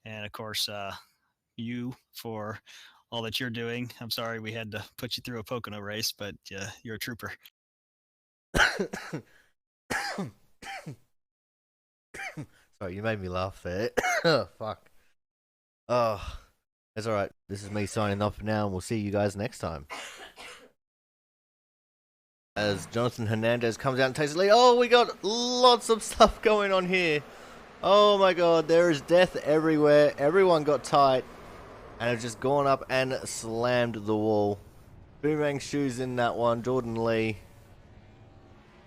and of course, you for all that you're doing. I'm sorry we had to put you through a Pocono race, but you're a trooper. Sorry, you made me laugh there. Oh, fuck. Oh, that's alright. This is me signing off now, and we'll see you guys next time. As Jonathan Hernandez comes out and takes the lead. Oh, we got lots of stuff going on here. Oh my god, there is death everywhere. Everyone got tight and have just gone up and slammed the wall. Boomerang shoes in that one. Jordan Lee.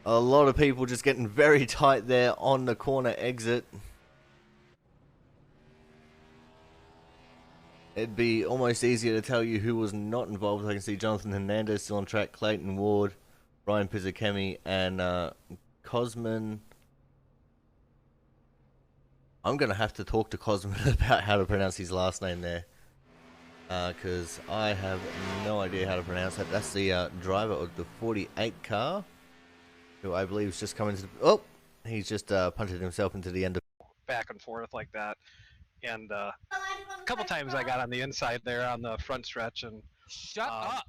A lot of people just getting very tight there on the corner exit. It'd be almost easier to tell you who was not involved. I can see Jonathan Hernandez still on track, Clayton Ward, Ryan Pizzakemi, and Cosman. I'm going to have to talk to Cosman about how to pronounce his last name there. Because I have no idea how to pronounce that. That's the driver of the 48 car, who I believe is just coming to... Oh! He's just punted himself into the end of... Back and forth like that. And a couple times I got on the inside there on the front stretch, and shut up.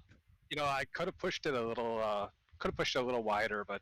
You know, I could have pushed it a little wider, but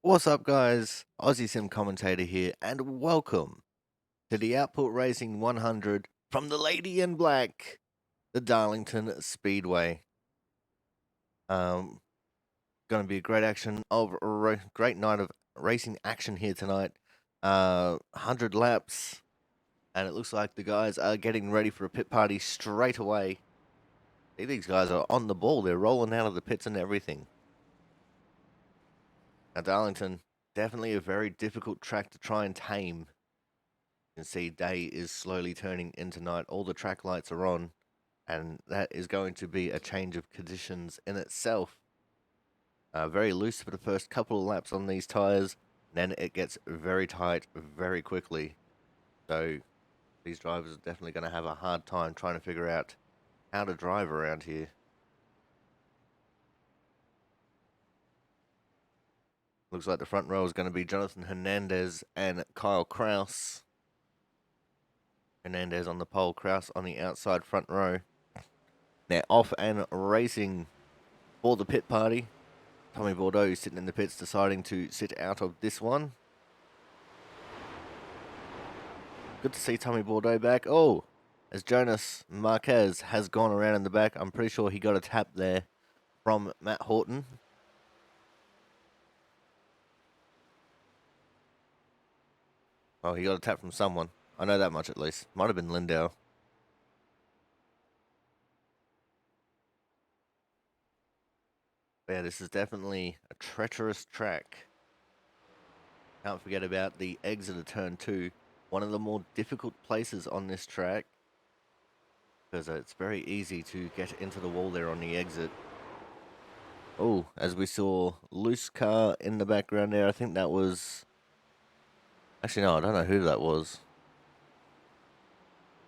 What's up, guys? Aussie Sim Commentator here, and welcome to the Output Racing 100 from the Lady in Black, the Darlington Speedway. Going to be a great great night of racing action here tonight. 100 laps, and it looks like the guys are getting ready for a pit party straight away. See, these guys are on the ball. They're rolling out of the pits and everything. Now, Darlington, definitely a very difficult track to try and tame. You can see day is slowly turning into night. All the track lights are on, and that is going to be a change of conditions in itself. Very loose for the first couple of laps on these tires, then it gets very tight very quickly. So these drivers are definitely going to have a hard time trying to figure out how to drive around here. Looks like the front row is going to be Jonathan Hernandez and Kyle Kraus. Hernandez on the pole, Kraus on the outside front row. They're off and racing for the pit party. Tommy Bordeaux sitting in the pits deciding to sit out of this one. Good to see Tommy Bordeaux back. Oh, as Jonas Marquez has gone around in the back. I'm pretty sure he got a tap there from Matt Horton. Oh, he got a tap from someone. I know that much at least. Might have been Lindau. But yeah, this is definitely a treacherous track. Can't forget about the exit of turn 2. One of the more difficult places on this track, because it's very easy to get into the wall there on the exit. Oh, as we saw, loose car in the background there. I think that was... Actually, no, I don't know who that was.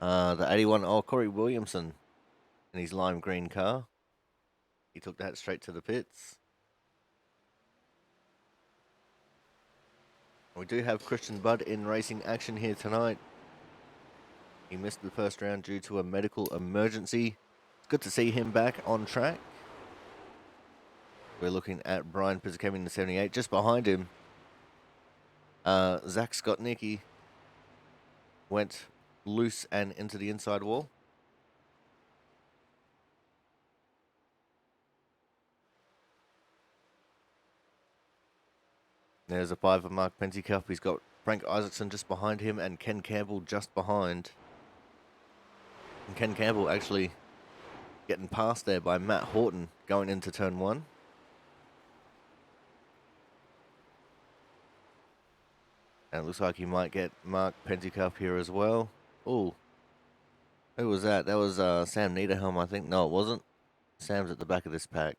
The 81, Corey Williamson in his lime green car. He took that straight to the pits. We do have Christian Budd in racing action here tonight. He missed the first round due to a medical emergency. It's good to see him back on track. We're looking at Brian Pizzacami in the 78. Just behind him, Zach Skotnicki went loose and into the inside wall. There's a 5 of Mark Pentecoff. He's got Frank Isaacson just behind him and Ken Campbell just behind. And Ken Campbell actually getting passed there by Matt Horton going into turn 1. And it looks like he might get Mark Pentecoff here as well. Oh, who was that? That was Sam Niederhelm, I think. No, it wasn't. Sam's at the back of this pack.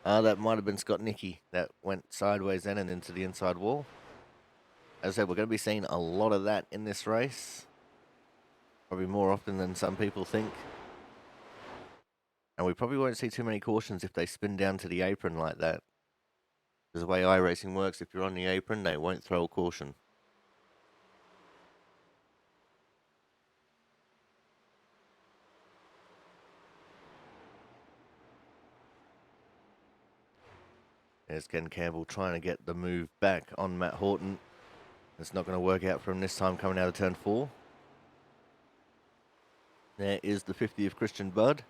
That might have been Skotnicki that went sideways then and into the inside wall. As I said, we're going to be seeing a lot of that in this race. Probably more often than some people think. And we probably won't see too many cautions if they spin down to the apron like that. Because the way iRacing works, if you're on the apron, they won't throw a caution. There's Ken Campbell trying to get the move back on Matt Horton. It's not going to work out for him this time coming out of turn 4. There is the 50 of Christian Budd.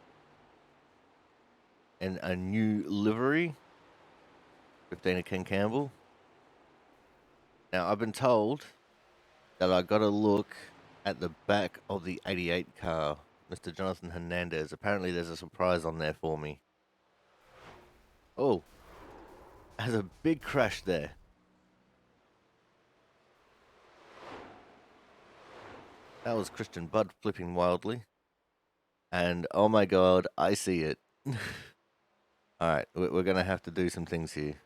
And a new livery. 15 of Ken Campbell. Now, I've been told that I got to look at the back of the 88 car, Mr. Jonathan Hernandez. Apparently, there's a surprise on there for me. Oh, has a big crash there. That was Christian Budd flipping wildly. And, oh my god, I see it. Alright, we're going to have to do some things here.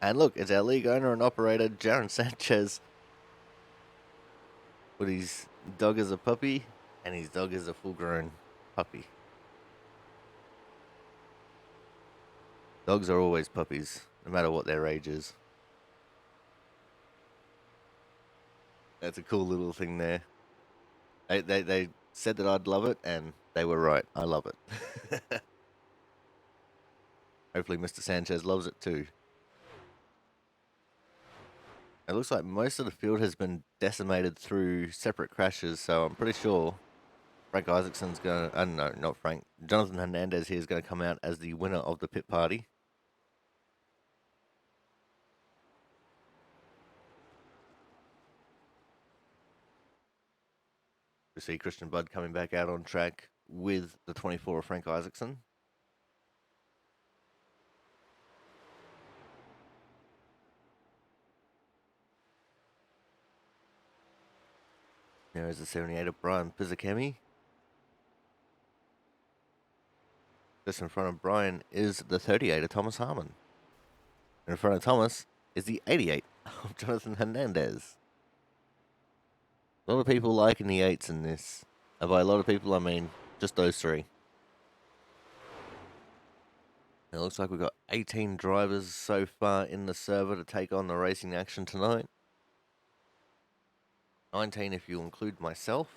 And look, it's our league owner and operator, Jaron Sanchez. With his dog as a puppy, and his dog is a full-grown puppy. Dogs are always puppies, no matter what their age is. That's a cool little thing there. They said that I'd love it, and they were right. I love it. Hopefully, Mr. Sanchez loves it too. It looks like most of the field has been decimated through separate crashes, so I'm pretty sure Frank Isaacson's going to, no, not Frank, Jonathan Hernandez here is going to come out as the winner of the pit party. We see Christian Budd coming back out on track with the 24 of Frank Isaacson. There is the 78 of Brian Pizzakemi. Just in front of Brian is the 38 of Thomas Harmon. And in front of Thomas is the 88 of Jonathan Hernandez. A lot of people liking the 8s in this. And by a lot of people, I mean just those three. It looks like we've got 18 drivers so far in the server to take on the racing action tonight. 19 if you include myself.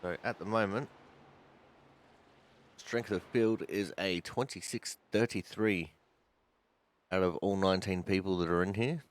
So at the moment, strength of field is a 26-33 out of all 19 people that are in here.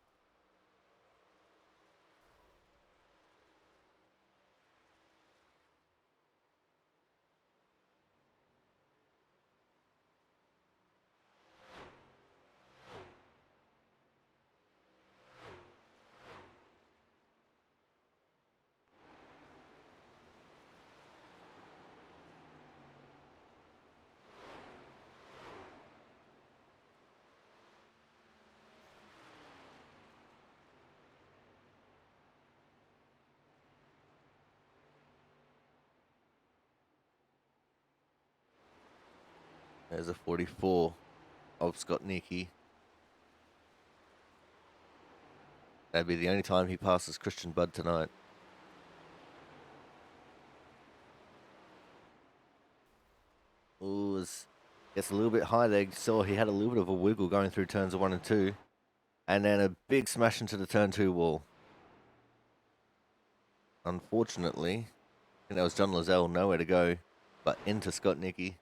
There's a 44 of Scott Nicky. That'd be the only time he passes Christian Budd tonight. Ooh, gets a little bit high there. Saw he had a little bit of a wiggle going through turns 1 and 2. And then a big smash into the turn 2 wall. Unfortunately, I think that was John Lozelle, nowhere to go, but into Scott Nicky.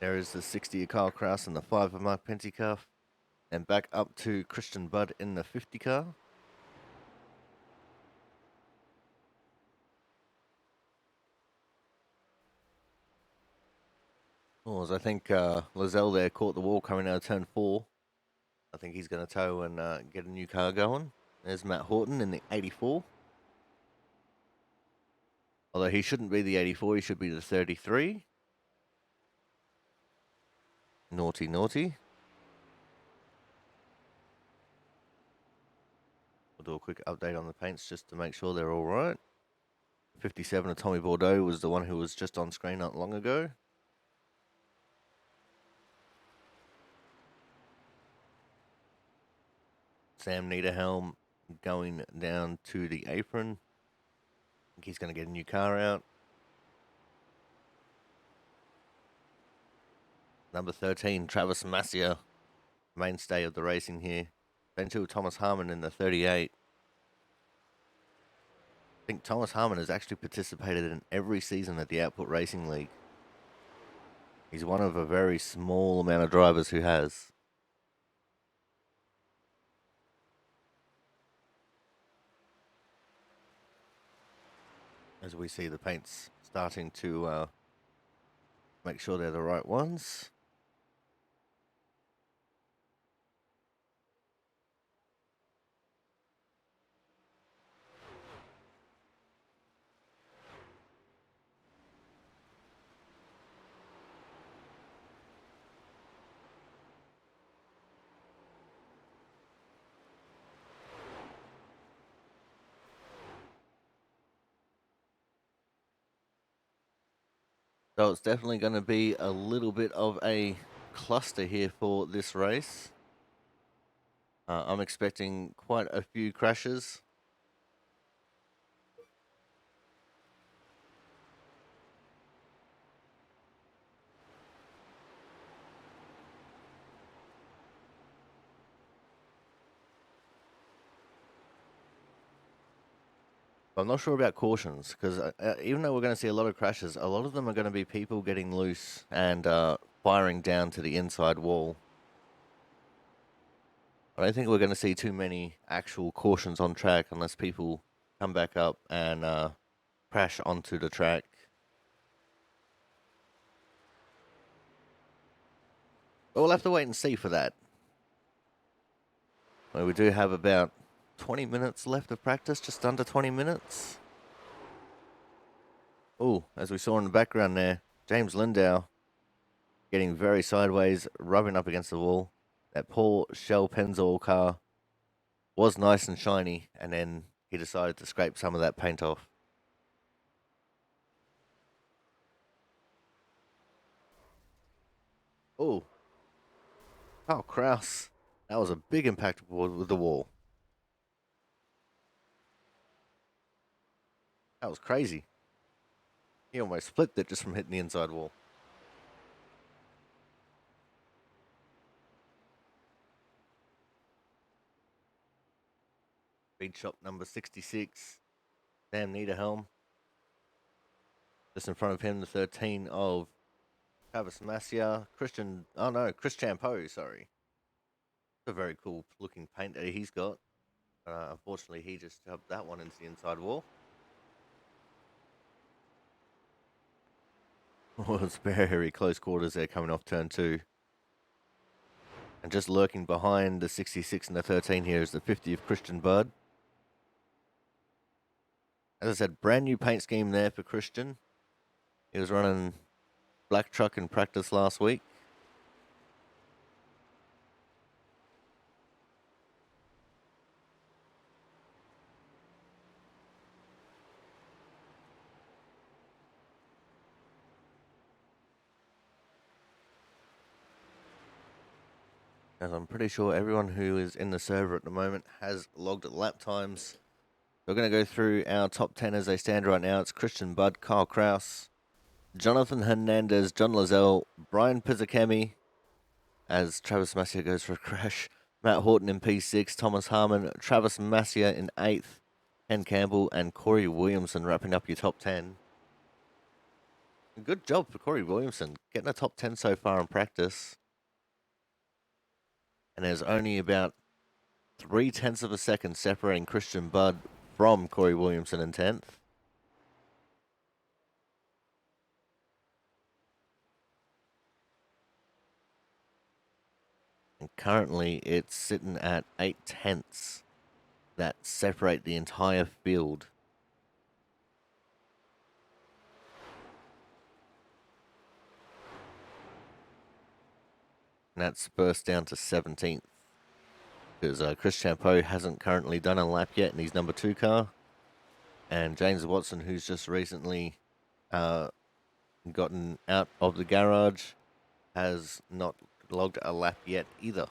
There is the 60 of Kyle Kraus and the 5 of Mark Pentecoff. And back up to Christian Budd in the 50 car. Oh, as I think Lozelle there caught the wall coming out of turn 4. I think he's going to tow and get a new car going. There's Matt Horton in the 84. Although he shouldn't be the 84, he should be the 33. Naughty, naughty. We'll do a quick update on the paints just to make sure they're all right. 57 of Tommy Bordeaux was the one who was just on screen not long ago. Sam Niederhelm going down to the apron. I think he's going to get a new car out. Number 13, Travis Massia, mainstay of the racing here. Then to Thomas Harmon in the 38. I think Thomas Harmon has actually participated in every season at the Output Racing League. He's one of a very small amount of drivers who has. As we see the paints starting to make sure they're the right ones. So it's definitely going to be a little bit of a cluster here for this race. I'm expecting quite a few crashes. I'm not sure about cautions because even though we're going to see a lot of crashes, a lot of them are going to be people getting loose and firing down to the inside wall. I don't think we're going to see too many actual cautions on track unless people come back up and crash onto the track. But we'll have to wait and see for that. Well, we do have about 20 minutes left of practice, just under 20 minutes. Oh, as we saw in the background there, James Lindow getting very sideways, rubbing up against the wall. That poor Shell Pennzoil car was nice and shiny, and then he decided to scrape some of that paint off. Oh, Carl Kraus. That was a big impact with the wall. That was crazy. He almost flipped it just from hitting the inside wall. Speed shop number 66, Sam Niederhelm. Just in front of him, the 13 of Travis Massia, Chris Champeau, sorry. It's a very cool looking paint that he's got. Unfortunately, he just shoved that one into the inside wall. Well, it's very close quarters there coming off turn 2. And just lurking behind the 66 and the 13 here is the 50 of Christian Budd. As I said, brand new paint scheme there for Christian. He was running black truck in practice last week. As I'm pretty sure everyone who is in the server at the moment has logged lap times. We're going to go through our top 10 as they stand right now. It's Christian Budd, Kyle Kraus, Jonathan Hernandez, John Lazelle, Brian Pizzakemi, as Travis Massia goes for a crash, Matt Horton in P6, Thomas Harmon, Travis Massia in 8th, Ken Campbell, and Corey Williamson wrapping up your top 10. Good job for Corey Williamson, getting a top 10 so far in practice. And there's only about 0.3 of a second separating Christian Budd from Corey Williamson in 10th. And currently it's sitting at 0.8 that separate the entire field. And that's burst down to 17th. Because Chris Champeau hasn't currently done a lap yet in his number 2 car. And James Watson, who's just recently gotten out of the garage, has not logged a lap yet either.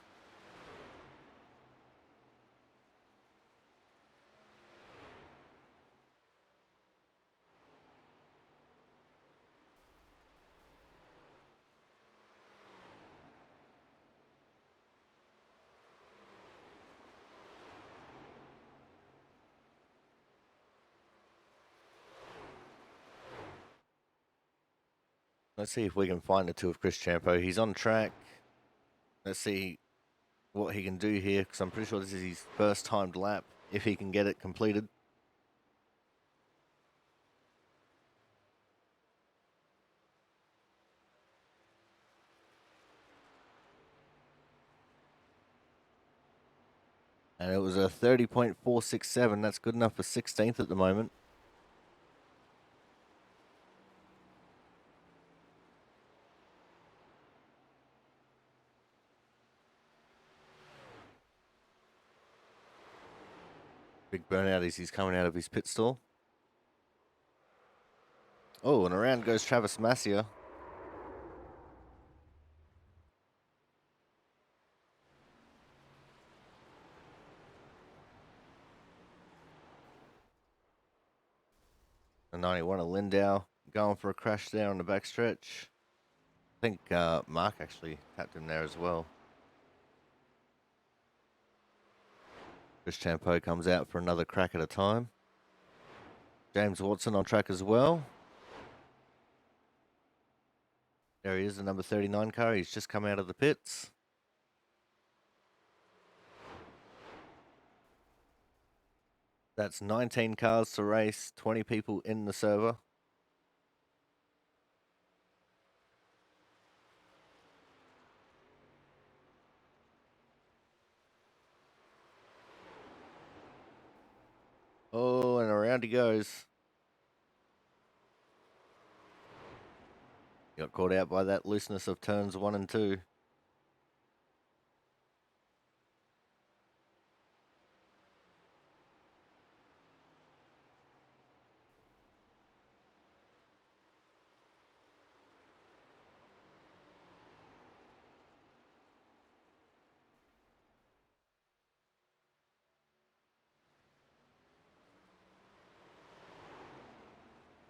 Let's see if we can find the 2 of Chris Champeau. He's on track. Let's see what he can do here, because I'm pretty sure this is his first timed lap, if he can get it completed. And it was a 30.467. That's good enough for 16th at the moment. Big burnout as he's coming out of his pit stall. Oh, and around goes Travis Massia. 91 of Lindau going for a crash there on the backstretch. I think Mark actually tapped him there as well. Chris Champeau comes out for another crack at a time. James Watson on track as well. There he is, the number 39 car. He's just come out of the pits. That's 19 cars to race, 20 people in the server. Oh, and around he goes. Got caught out by that looseness of turns 1 and 2.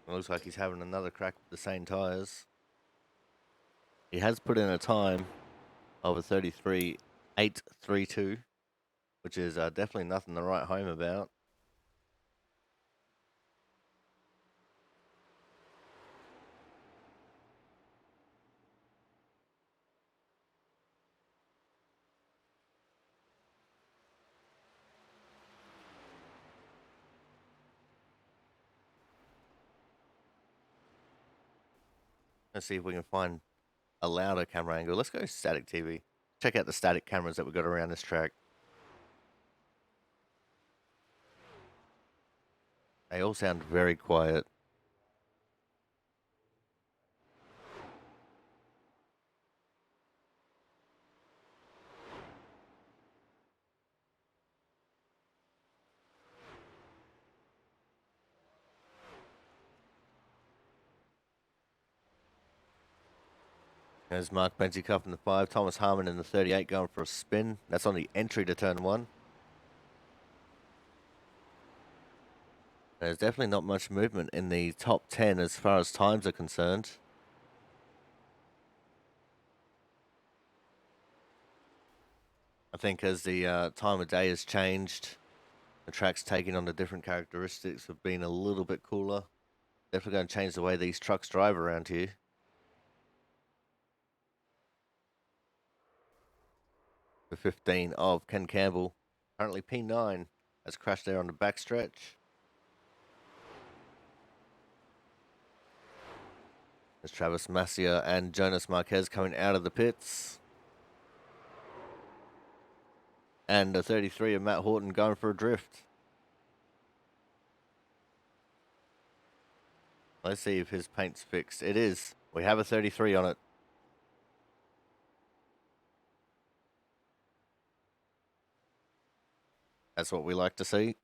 It looks like he's having another crack with the same tyres. He has put in a time of a 33.832, which is definitely nothing to write home about. Let's see if we can find a louder camera angle. Let's go static TV. Check out the static cameras that we've got around this track. They all sound very quiet. There's Mark Benzicup in the 5, Thomas Harmon in the 38 going for a spin. That's on the entry to turn 1. There's definitely not much movement in the top 10 as far as times are concerned. I think as the time of day has changed, the track's taking on the different characteristics of being a little bit cooler. Definitely going to change the way these trucks drive around here. The 15 of Ken Campbell, currently P9, has crashed there on the backstretch. There's Travis Massia and Jonas Marquez coming out of the pits. And the 33 of Matt Horton going for a drift. Let's see if his paint's fixed. It is. We have a 33 on it. That's what we like to see.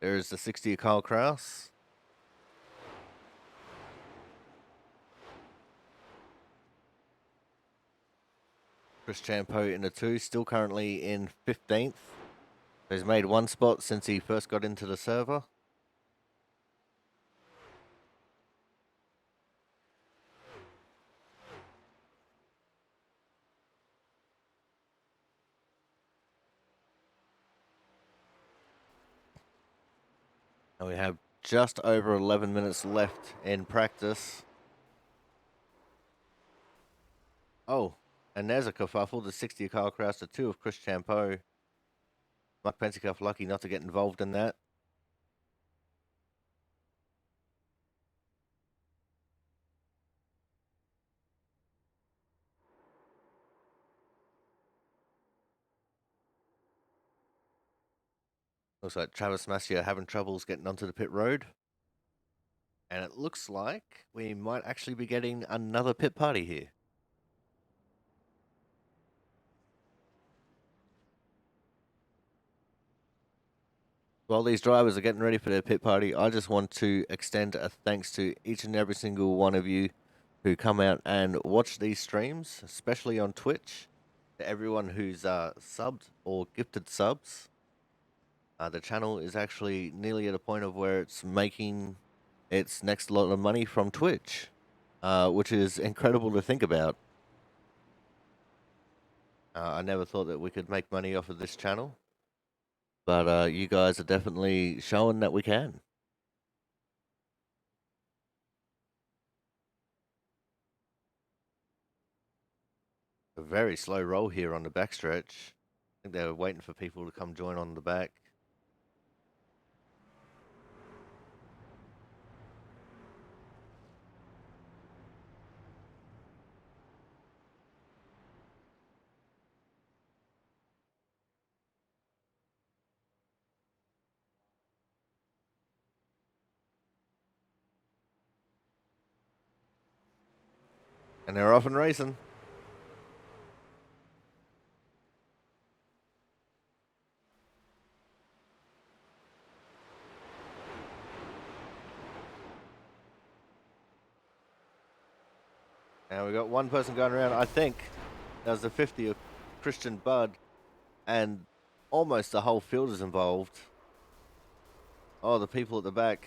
There's the 60 of Kyle Kraus. Chris Champeau in the 2, still currently in 15th. He's made one spot since he first got into the server. And we have just over 11 minutes left in practice. Oh, and there's a kerfuffle. The 60 of Kyle Kraus, the 2 of Chris Champeau. Mark Pensicuff lucky not to get involved in that. Looks like Travis Massia having troubles getting onto the pit road. And it looks like we might actually be getting another pit party here. While these drivers are getting ready for their pit party, I just want to extend a thanks to each and every single one of you who come out and watch these streams, especially on Twitch. To everyone who's subbed or gifted subs. The channel is actually nearly at a point of where it's making its next lot of money from Twitch, which is incredible to think about. I never thought that we could make money off of this channel, but you guys are definitely showing that we can. A very slow roll here on the backstretch. I think they were waiting for people to come join on the back. And they're off and racing. Now we got one person going around. I think that was the 50 of Christian Budd, and almost the whole field is involved. Oh, the people at the back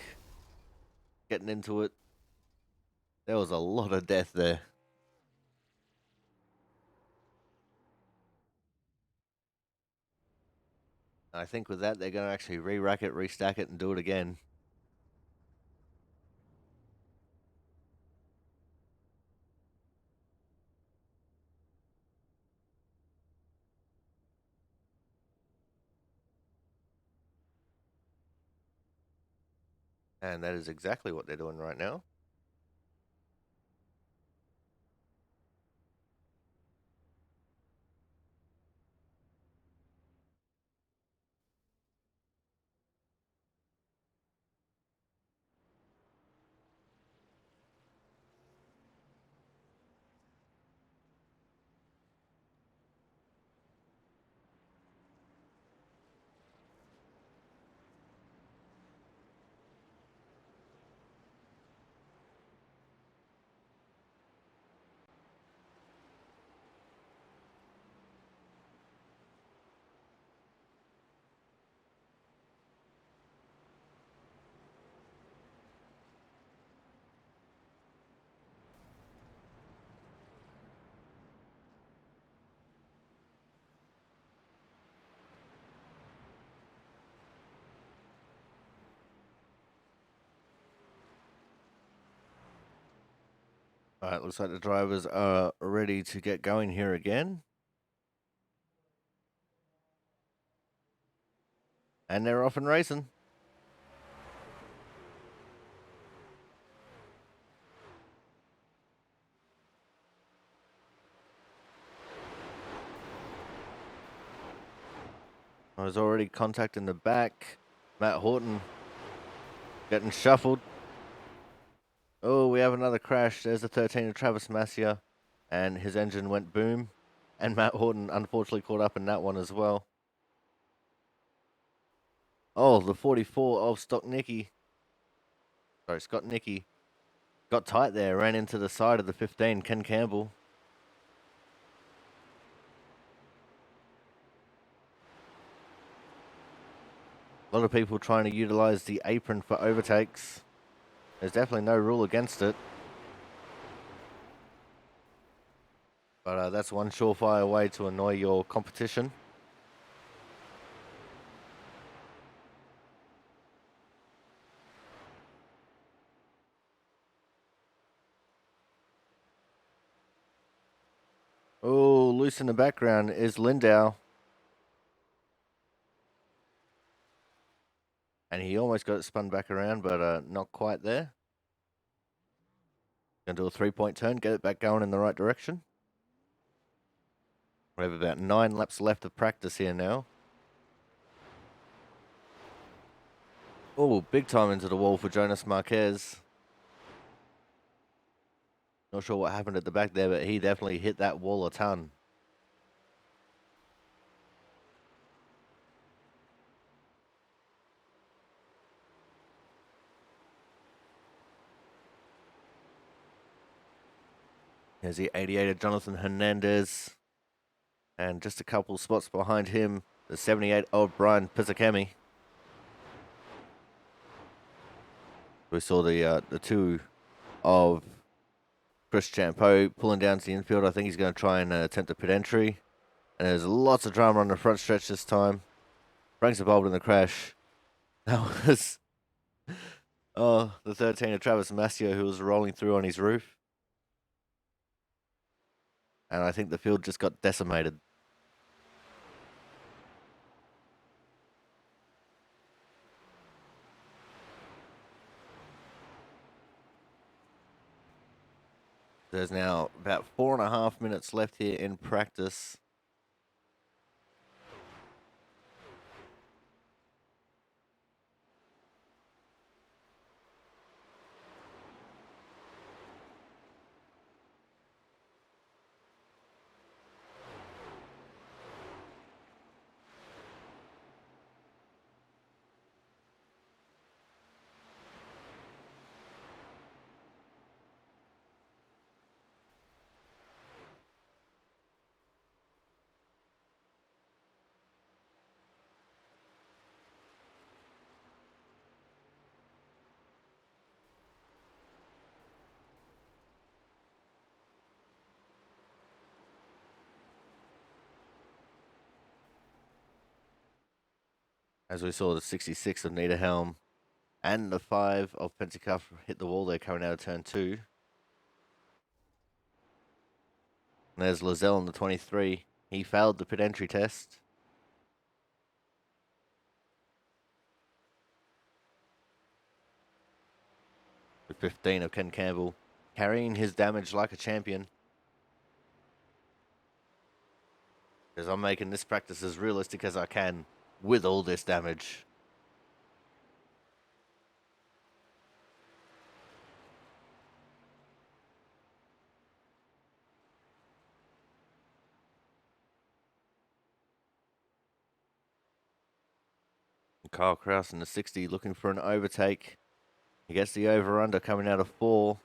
getting into it. There was a lot of death there. I think with that, they're going to actually re-rack it, restack it, and do it again. And that is exactly what they're doing right now. All right, looks like the drivers are ready to get going here again. And they're off and racing. I was already contacting the back. Matt Horton getting shuffled. Oh, we have another crash. There's the 13 of Travis Massia, and his engine went boom. And Matt Horton unfortunately caught up in that one as well. Oh, the 44 of Scott Nicky got tight there, ran into the side of the 15, Ken Campbell. A lot of people trying to utilize the apron for overtakes. There's definitely no rule against it. But that's one surefire way to annoy your competition. Oh, loose in the background is Lindau. And he almost got it spun back around, but not quite there. Gonna do a 3-point turn, get it back going in the right direction. We have about 9 laps left of practice here now. Oh, big time into the wall for Jonas Marquez. Not sure what happened at the back there, but he definitely hit that wall a ton. There's the 88 of Jonathan Hernandez. And just a couple spots behind him, the 78 of Brian Pizzakemi. We saw the two of Chris Champeau pulling down to the infield. I think he's going to try and attempt a pit entry. And there's lots of drama on the front stretch this time. Frank's involved in the crash. That was the 13 of Travis Mascio, who was rolling through on his roof. And I think the field just got decimated. There's now about 4.5 minutes left here in practice. As we saw the 66 of Niederhelm and the 5 of Pentecost hit the wall there coming out of turn 2. And there's Lozelle in the 23. He failed the pit entry test. The 15 of Ken Campbell carrying his damage like a champion. Because I'm making this practice as realistic as I can with all this damage. Kyle Kraus in the 60 looking for an overtake. He gets the over-under coming out of 4.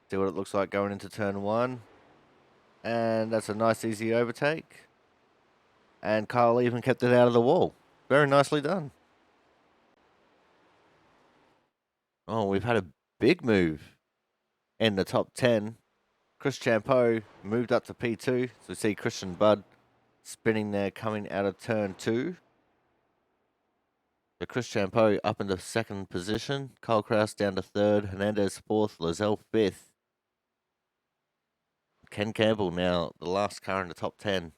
See what it looks like going into turn 1. And that's a nice easy overtake. And Kyle even kept it out of the wall. Very nicely done. Oh, we've had a big move in the top 10. Chris Champeau moved up to P2. So we see Christian Budd spinning there coming out of turn 2. So Chris Champeau up into 2nd position. Kyle Kraus down to 3rd. Hernandez 4th. Lozelle 5th. Ken Campbell now the last car in the top 10.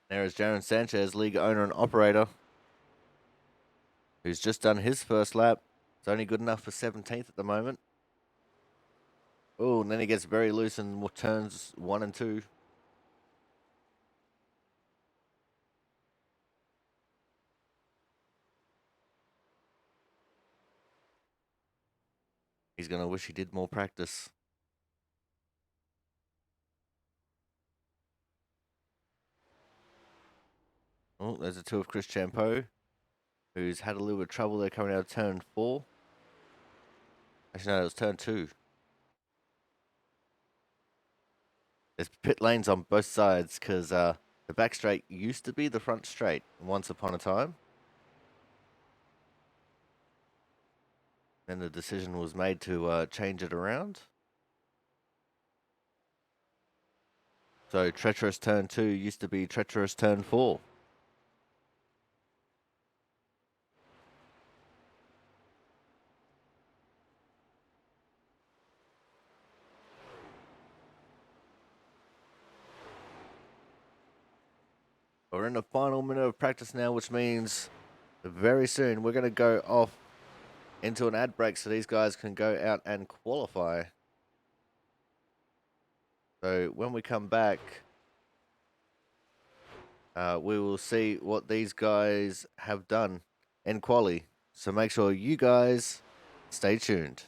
There is Jaron Sanchez, league owner and operator, who's just done his first lap. It's only good enough for 17th at the moment. Oh, and then he gets very loose in turns 1 and 2. He's going to wish he did more practice. Oh, there's a 2 of Chris Champeau, who's had a little bit of trouble there coming out of turn 4. Actually, no, it was turn 2. There's pit lanes on both sides because the back straight used to be the front straight once upon a time. Then the decision was made to change it around. So treacherous turn 2 used to be treacherous turn 4. We're in the final minute of practice now, which means very soon we're going to go off into an ad break so these guys can go out and qualify. So when we come back, we will see what these guys have done in quali. So make sure you guys stay tuned.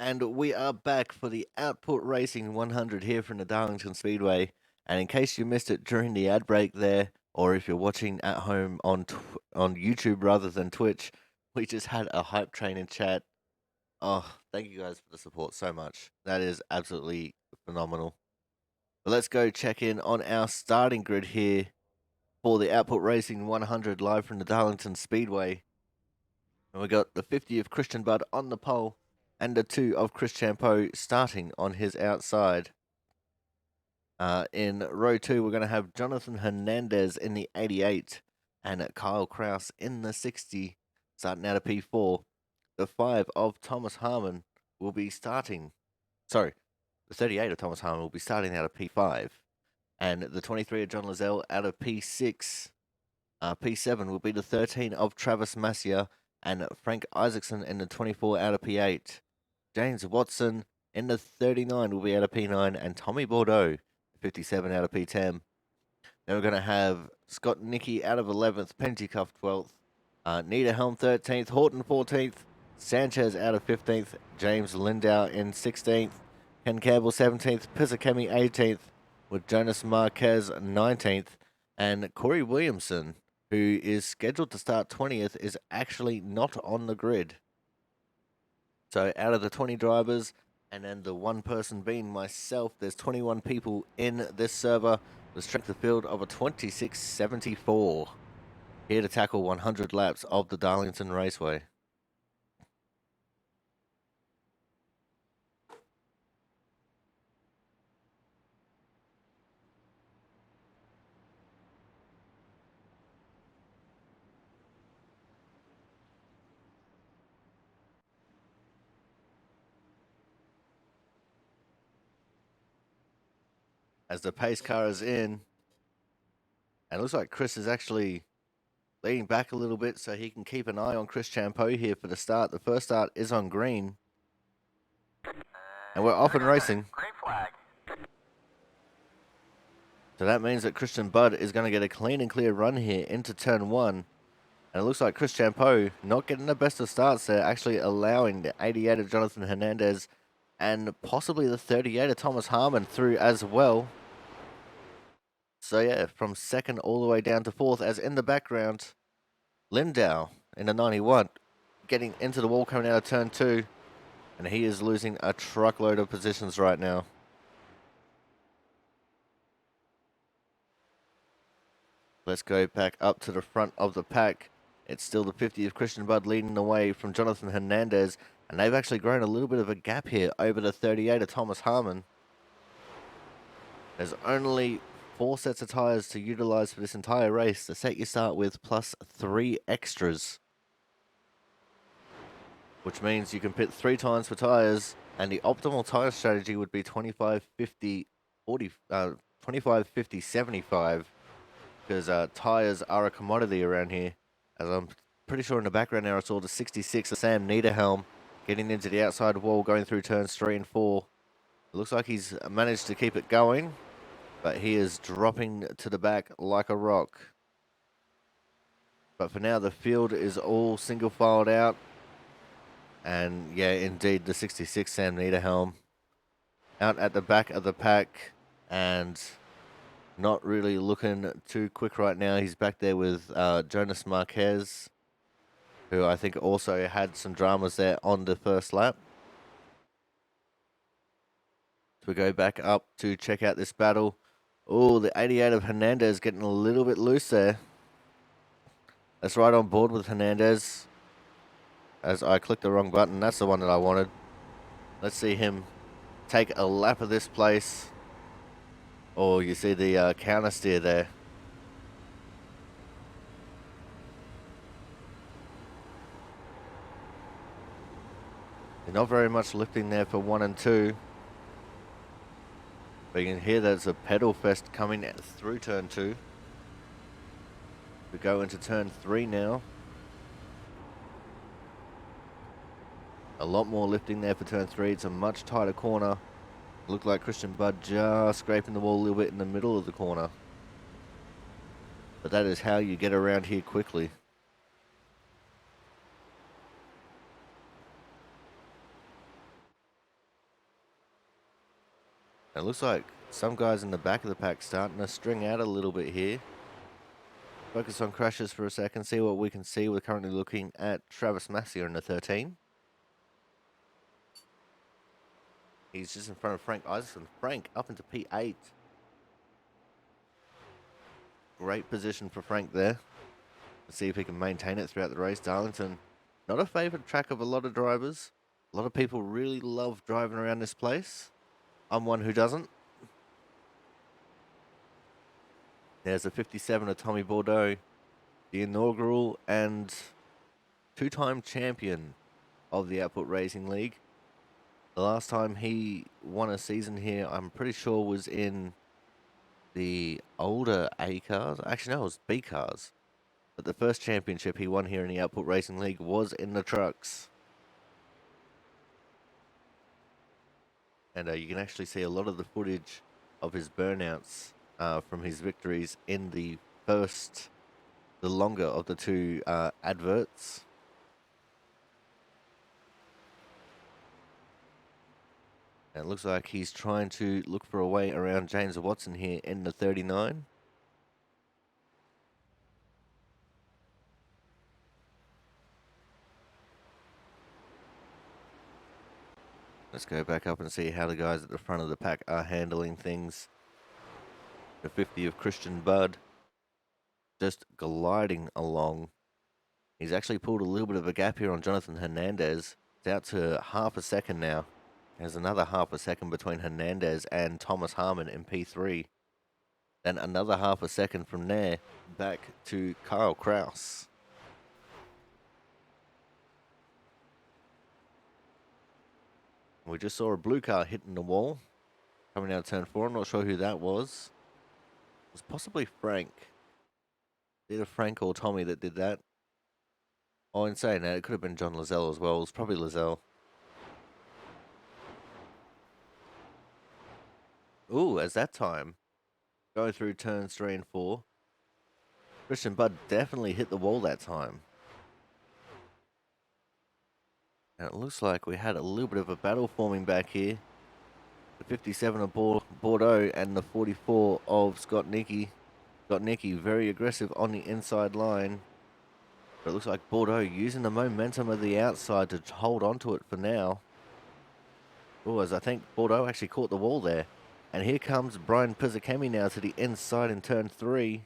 And we are back for the Output Racing 100 here from the Darlington Speedway. And in case you missed it during the ad break there, or if you're watching at home on YouTube rather than Twitch, we just had a hype train in chat. Oh, thank you guys for the support so much. That is absolutely phenomenal. But let's go check in on our starting grid here for the Output Racing 100 live from the Darlington Speedway. And we got the 50 of Christian Budd on the pole and the 2 of Chris Champeau starting on his outside. In row 2, we're going to have Jonathan Hernandez in the 88 and Kyle Kraus in the 60, starting out of P4. The 5 of Thomas Harmon will be starting. Sorry, the 38 of Thomas Harmon will be starting out of P5. And the 23 of John Lazelle out of P6. P7 will be the 13 of Travis Massia and Frank Isaacson in the 24 out of P8. James Watson in the 39 will be out of P9, and Tommy Bordeaux, 57 out of P10. Then we're going to have Scott Nicky out of 11th, Pentecough 12th, Niederhelm 13th, Horton 14th, Sanchez out of 15th, James Lindau in 16th, Ken Campbell 17th, Pisakemi 18th, with Jonas Marquez 19th, and Corey Williamson, who is scheduled to start 20th, is actually not on the grid. So out of the 20 drivers, and then the one person being myself, there's 21 people in this server. The strength of field of a 2674. Here to tackle 100 laps of the Darlington Raceway. As the pace car is in, and it looks like Chris is actually leaning back a little bit so he can keep an eye on Chris Champeau here for the start. The first start is on green. And we're off and racing. Green flag. So that means that Christian Budd is going to get a clean and clear run here into turn 1. And it looks like Chris Champeau not getting the best of starts there, actually allowing the 88 of Jonathan Hernandez and possibly the 38 of Thomas Harmon through as well. So yeah, from second all the way down to 4th, as in the background, Lindau in the 91, getting into the wall coming out of turn 2, and he is losing a truckload of positions right now. Let's go back up to the front of the pack. It's still the 50 of Christian Budd leading the way from Jonathan Hernandez, and they've actually grown a little bit of a gap here over the 38 of Thomas Harmon. There's only 4 sets of tyres to utilise for this entire race. The set you start with plus 3 extras, which means you can pit 3 times for tyres, and the optimal tyre strategy would be 25, 50, 40, 25, 50, 75, because tyres are a commodity around here. As I'm pretty sure in the background now I saw the 66 of Sam Niederhelm getting into the outside wall, going through turns 3 and 4. It looks like he's managed to keep it going, but he is dropping to the back like a rock. But for now, the field is all single filed out. And yeah, indeed, the 66 Sam Niederhelm out at the back of the pack and not really looking too quick right now. He's back there with Jonas Marquez, who I think also had some dramas there on the first lap. So we go back up to check out this battle. Oh, the 88 of Hernandez getting a little bit loose there. That's right on board with Hernandez. As I clicked the wrong button, that's the one that I wanted. Let's see him take a lap of this place. Oh, you see the counter steer there. Not very much lifting there for 1 and 2. But you can hear there's a pedal fest coming through turn 2. We go into turn 3 now. A lot more lifting there for turn 3. It's a much tighter corner. Looked like Christian Budd just scraping the wall a little bit in the middle of the corner. But that is how you get around here quickly. It looks like some guys in the back of the pack starting to string out a little bit here. Focus on crashes for a second, see what we can see. We're currently looking at Travis Massier in the 13. He's just in front of Frank Isaacson. Frank up into P8. Great position for Frank there. Let's see if he can maintain it throughout the race. Darlington, not a favourite track of a lot of drivers. A lot of people really love driving around this place. I'm one who doesn't. There's a 57 of Tommy Bordeaux, the inaugural and two-time champion of the Output Racing League. The last time he won a season here, I'm pretty sure, was in the older A cars. Actually, no, it was B cars. But the first championship he won here in the Output Racing League was in the trucks. And you can actually see a lot of the footage of his burnouts from his victories in the longer of the two adverts. And it looks like he's trying to look for a way around James Watson here in the 39. Let's go back up and see how the guys at the front of the pack are handling things. The 50 of Christian Budd just gliding along. He's actually pulled a little bit of a gap here on Jonathan Hernandez. It's out to half a second now. There's another half a second between Hernandez and Thomas Harmon in P3. Then another half a second from there back to Kyle Kraus. We just saw a blue car hitting the wall coming out of turn 4. I'm not sure who that was. It was possibly Frank. Either Frank or Tommy that did that. Oh, in saying that, it could have been John Lozelle as well. It was probably Lozelle. Ooh, as that time, going through turns 3 and 4, Christian Budd definitely hit the wall that time. And it looks like we had a little bit of a battle forming back here. The 57 of Bordeaux and the 44 of Scott Nicky. Scott Nicky very aggressive on the inside line. But it looks like Bordeaux using the momentum of the outside to hold on to it for now. Oh, as I think Bordeaux actually caught the wall there. And here comes Brian Pizzakemi now to the inside in turn 3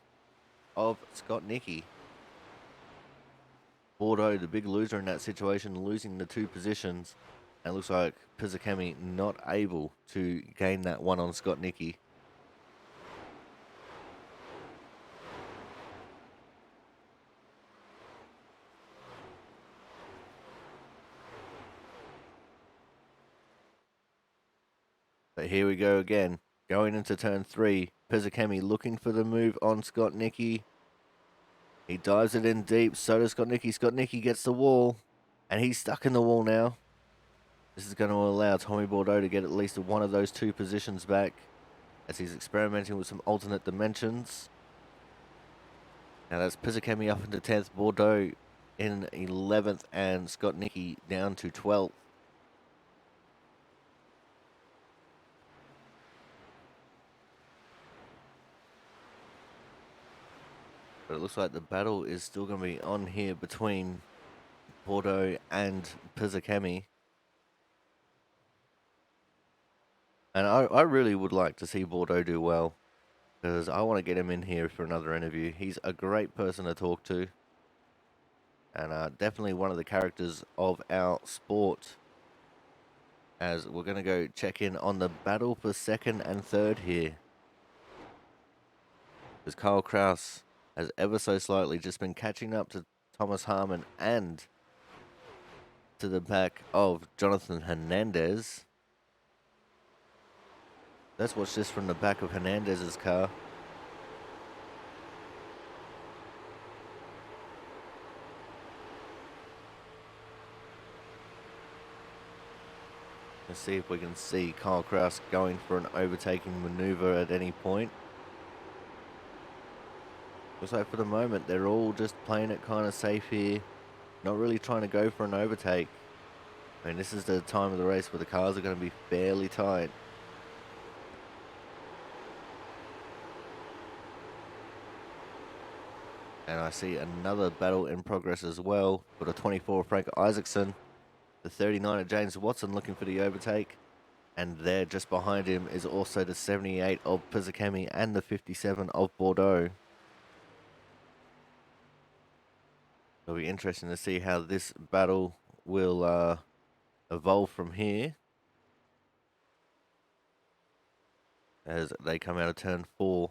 of Scott Nicky. Bordeaux, the big loser in that situation, losing the 2 positions. And it looks like Pizzakemi not able to gain that one on Scott Nicky. But here we go again, going into turn 3. Pizzakemi looking for the move on Scott Nicky. He dives it in deep, so does Scott Nicky. Scott Nicky gets the wall, and he's stuck in the wall now. This is going to allow Tommy Bordeaux to get at least one of those 2 positions back as he's experimenting with some alternate dimensions. Now that's Pizzakemi up into 10th, Bordeaux in 11th, and Scott Nicky down to 12th. But it looks like the battle is still going to be on here between Bordeaux and Pizzakemi. And I really would like to see Bordeaux do well, because I want to get him in here for another interview. He's a great person to talk to, and definitely one of the characters of our sport. As we're going to go check in on the battle for 2nd and 3rd here. Because Kyle Kraus has ever so slightly just been catching up to Thomas Harmon and to the back of Jonathan Hernandez. Let's watch this from the back of Hernandez's car. Let's see if we can see Kyle Kraus going for an overtaking maneuver at any point. Looks like for the moment they're all just playing it kind of safe here, not really trying to go for an overtake. I mean, this is the time of the race where the cars are going to be fairly tight. And I see another battle in progress as well. Got a 24 Frank Isaacson, the 39 of James Watson looking for the overtake. And there just behind him is also the 78 of Pizzacami and the 57 of Bordeaux. It'll be interesting to see how this battle will evolve from here as they come out of turn 4.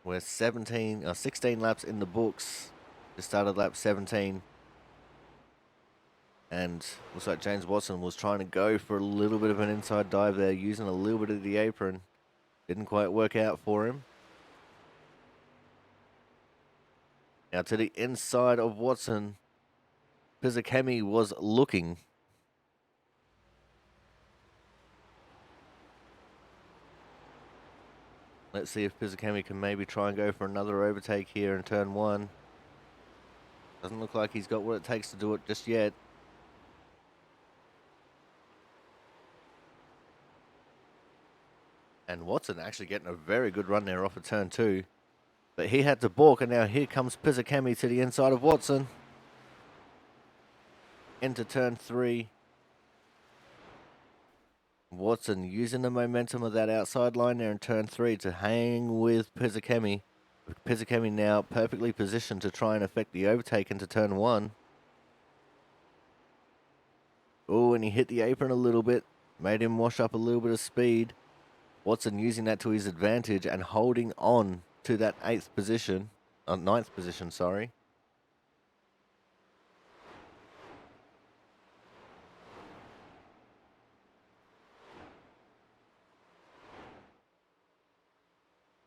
We're 16 laps in the books. Just started lap 17. And looks like James Watson was trying to go for a little bit of an inside dive there, using a little bit of the apron. Didn't quite work out for him. Now to the inside of Watson, Pizzacami was looking. Let's see if Pizzacami can maybe try and go for another overtake here in turn 1. Doesn't look like he's got what it takes to do it just yet. And Watson actually getting a very good run there off of turn 2. But he had to balk, and now here comes Pizzacami to the inside of Watson. Into turn 3. Watson using the momentum of that outside line there in turn 3 to hang with Pizzacami. Pizzacami now perfectly positioned to try and affect the overtake into turn 1. Oh, and he hit the apron a little bit. Made him wash up a little bit of speed. Watson using that to his advantage and holding on to that 9th position, sorry.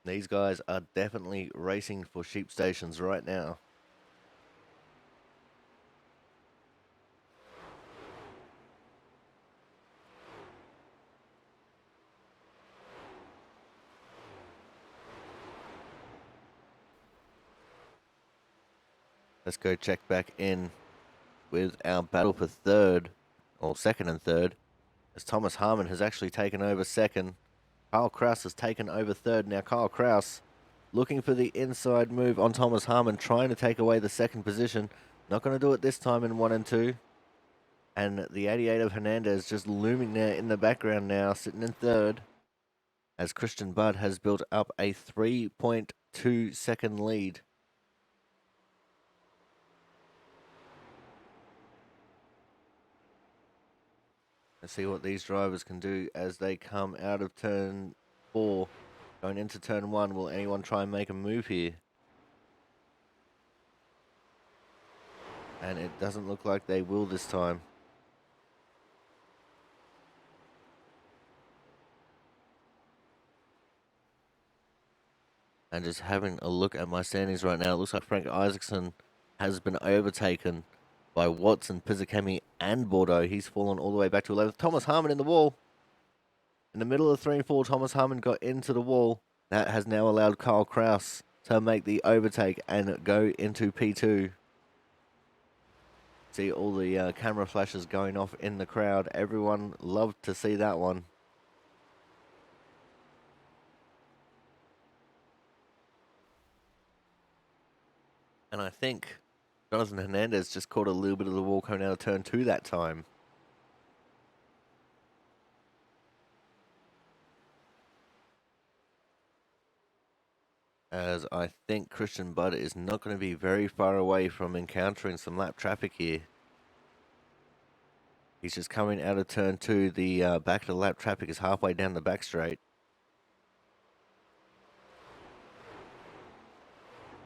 These guys are definitely racing for sheep stations right now. Let's go check back in with our battle for 3rd, or 2nd and 3rd, as Thomas Harmon has actually taken over 2nd. Kyle Kraus has taken over 3rd. Now Kyle Kraus looking for the inside move on Thomas Harmon, trying to take away the 2nd position. Not going to do it this time in 1 and 2. And the 88 of Hernandez just looming there in the background now, sitting in 3rd. As Christian Budd has built up a 3.2 second lead. Let's see what these drivers can do as they come out of turn 4. Going into turn 1, will anyone try and make a move here? And it doesn't look like they will this time. And just having a look at my standings right now, it looks like Frank Isaacson has been overtaken by Watson, Pizzacami, and Bordeaux. He's fallen all the way back to 11th. Thomas Harmon in the wall. In the middle of 3 and 4, Thomas Harmon got into the wall. That has now allowed Kyle Kraus to make the overtake and go into P2. See all the camera flashes going off in the crowd. Everyone loved to see that one. And I think Jonathan Hernandez just caught a little bit of the wall coming out of turn 2 that time. As I think Christian Budd is not going to be very far away from encountering some lap traffic here. He's just coming out of turn 2. The back of the lap traffic is halfway down the back straight.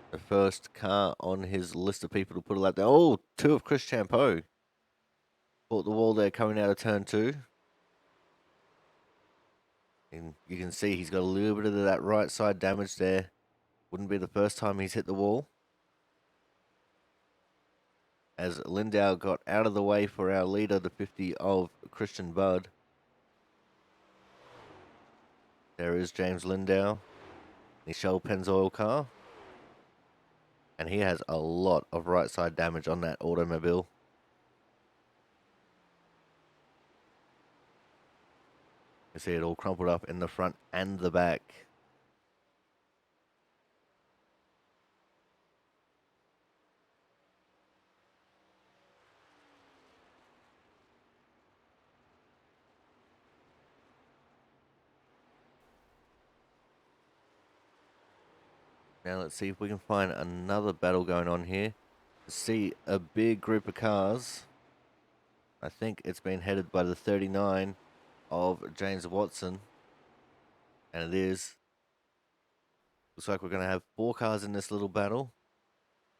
The first car on his list of people to put a lap there. Oh, 2 of Chris Champeau. Caught the wall there coming out of turn 2. And you can see he's got a little bit of that right side damage there. Wouldn't be the first time he's hit the wall. As Lindau got out of the way for our leader, the 50 of Christian Budd. There is James Lindau, the Shell Pennzoil car. And he has a lot of right side damage on that automobile. You see it all crumpled up in the front and the back. Now let's see if we can find another battle going on here. See a big group of cars. I think it's been headed by the 39 of James Watson. And it is. Looks like we're going to have 4 cars in this little battle.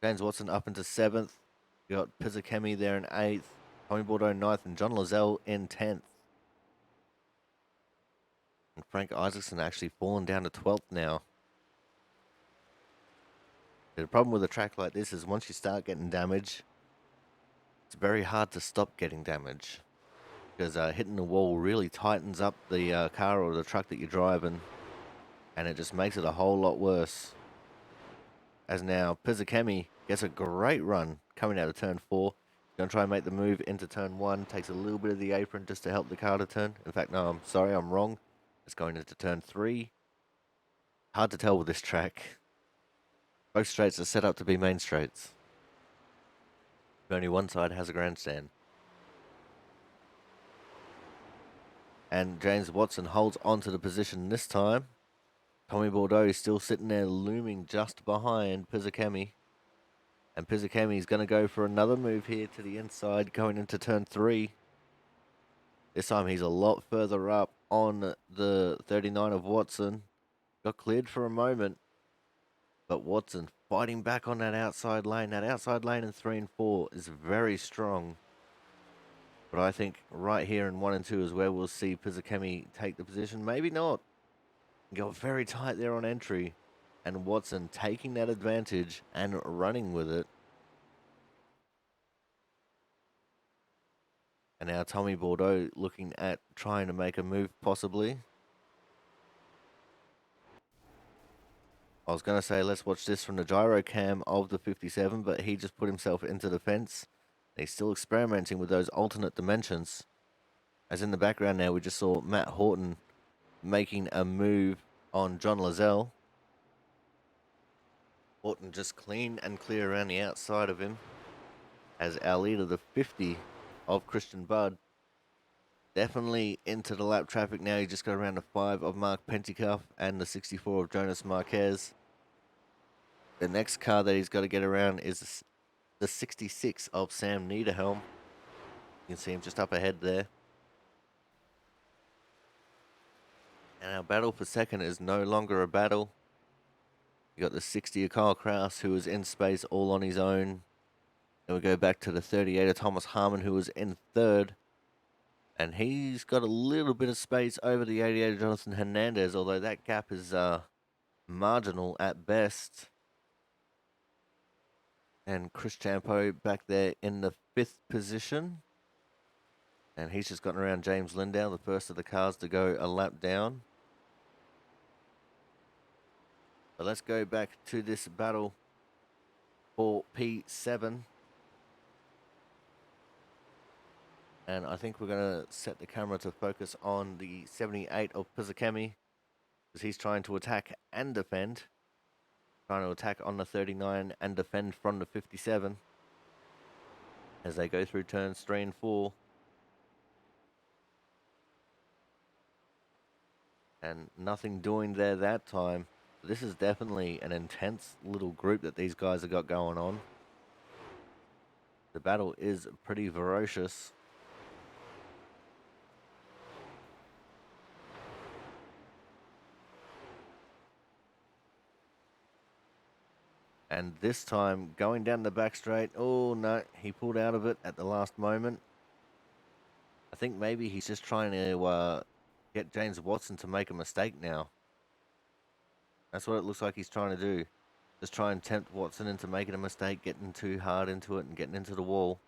James Watson up into 7th. We got Pizzakemi there in 8th. Tommy Bordeaux 9th. And John Lozelle in 10th. And Frank Isaacson actually fallen down to 12th now. The problem with a track like this is once you start getting damage, it's very hard to stop getting damage. Because hitting the wall really tightens up the car or the truck that you're driving. And it just makes it a whole lot worse. As now, Pizzakemi gets a great run coming out of turn 4. Going to try and make the move into turn 1. Takes a little bit of the apron just to help the car to turn. In fact, no, I'm sorry, I'm wrong. It's going into turn 3. Hard to tell with this track. Both straights are set up to be main straights. Only one side has a grandstand. And James Watson holds on to the position this time. Tommy Bordeaux is still sitting there looming just behind Pizzakemi. And Pizzakemi is going to go for another move here to the inside going into turn 3. This time he's a lot further up on the 39 of Watson. Got cleared for a moment. But Watson fighting back on that outside lane. That outside lane in 3 and 4 is very strong. But I think right here in 1 and 2 is where we'll see Pizzakemi take the position. Maybe not. Got very tight there on entry. And Watson taking that advantage and running with it. And now Tommy Bordeaux looking at trying to make a move possibly. I was going to say let's watch this from the gyro cam of the 57, but he just put himself into the fence. He's still experimenting with those alternate dimensions. As in the background now, we just saw Matt Horton making a move on John Lozelle. Horton just clean and clear around the outside of him. As our leader, the 50 of Christian Budd, definitely into the lap traffic now. He just got around the 5 of Mark Pentecoff and the 64 of Jonas Marquez. The next car that he's got to get around is the 66 of Sam Niederhelm. You can see him just up ahead there. And our battle for second is no longer a battle. You got the 60 of Kyle Kraus, who was in space all on his own. Then we go back to the 38 of Thomas Harmon, who was in third. And he's got a little bit of space over the 88 of Jonathan Hernandez, although that gap is marginal at best. And Chris Champo back there in the 5th position. And he's just gotten around James Lindow, the first of the cars to go a lap down. But let's go back to this battle for P7. And I think we're going to set the camera to focus on the 78 of Pizzakemi, because he's trying to attack and defend. Trying to attack on the 39 and defend from the 57 as they go through turns 3 and 4. And nothing doing there that time. This is definitely an intense little group that these guys have got going on. The battle is pretty ferocious. And this time, going down the back straight. Oh, no, he pulled out of it at the last moment. I think maybe he's just trying to get James Watson to make a mistake now. That's what it looks like he's trying to do. Just try and tempt Watson into making a mistake, getting too hard into it and getting into the wall.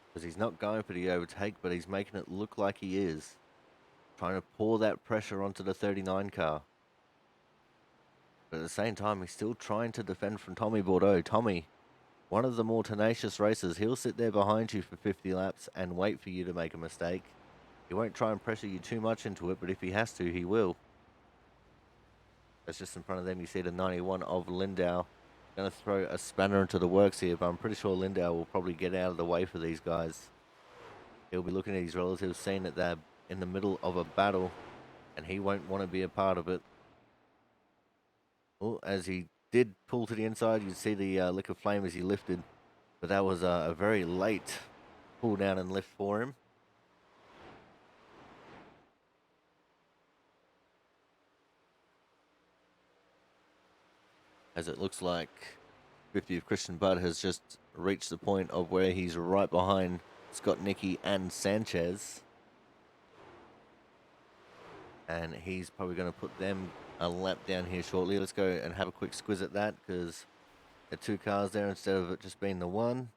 Because he's not going for the overtake, but he's making it look like he is. Trying to pour that pressure onto the 39 car. But at the same time, he's still trying to defend from Tommy Bordeaux. Tommy, one of the more tenacious racers, he'll sit there behind you for 50 laps and wait for you to make a mistake. He won't try and pressure you too much into it, but if he has to, he will. That's just in front of them. You see the 91 of Lindow. Going to throw a spanner into the works here, but I'm pretty sure Lindow will probably get out of the way for these guys. He'll be looking at his relatives, seeing that they're in the middle of a battle, and he won't want to be a part of it. Well, as he did pull to the inside, you see the lick of flame as he lifted, but that was a very late pull down and lift for him. As it looks like 50 of Christian Budd has just reached the point of where he's right behind Scott Nicky and Sanchez. And he's probably going to put them a lap down here shortly. Let's go and have a quick squiz at that, because there are 2 cars there instead of it just being the one.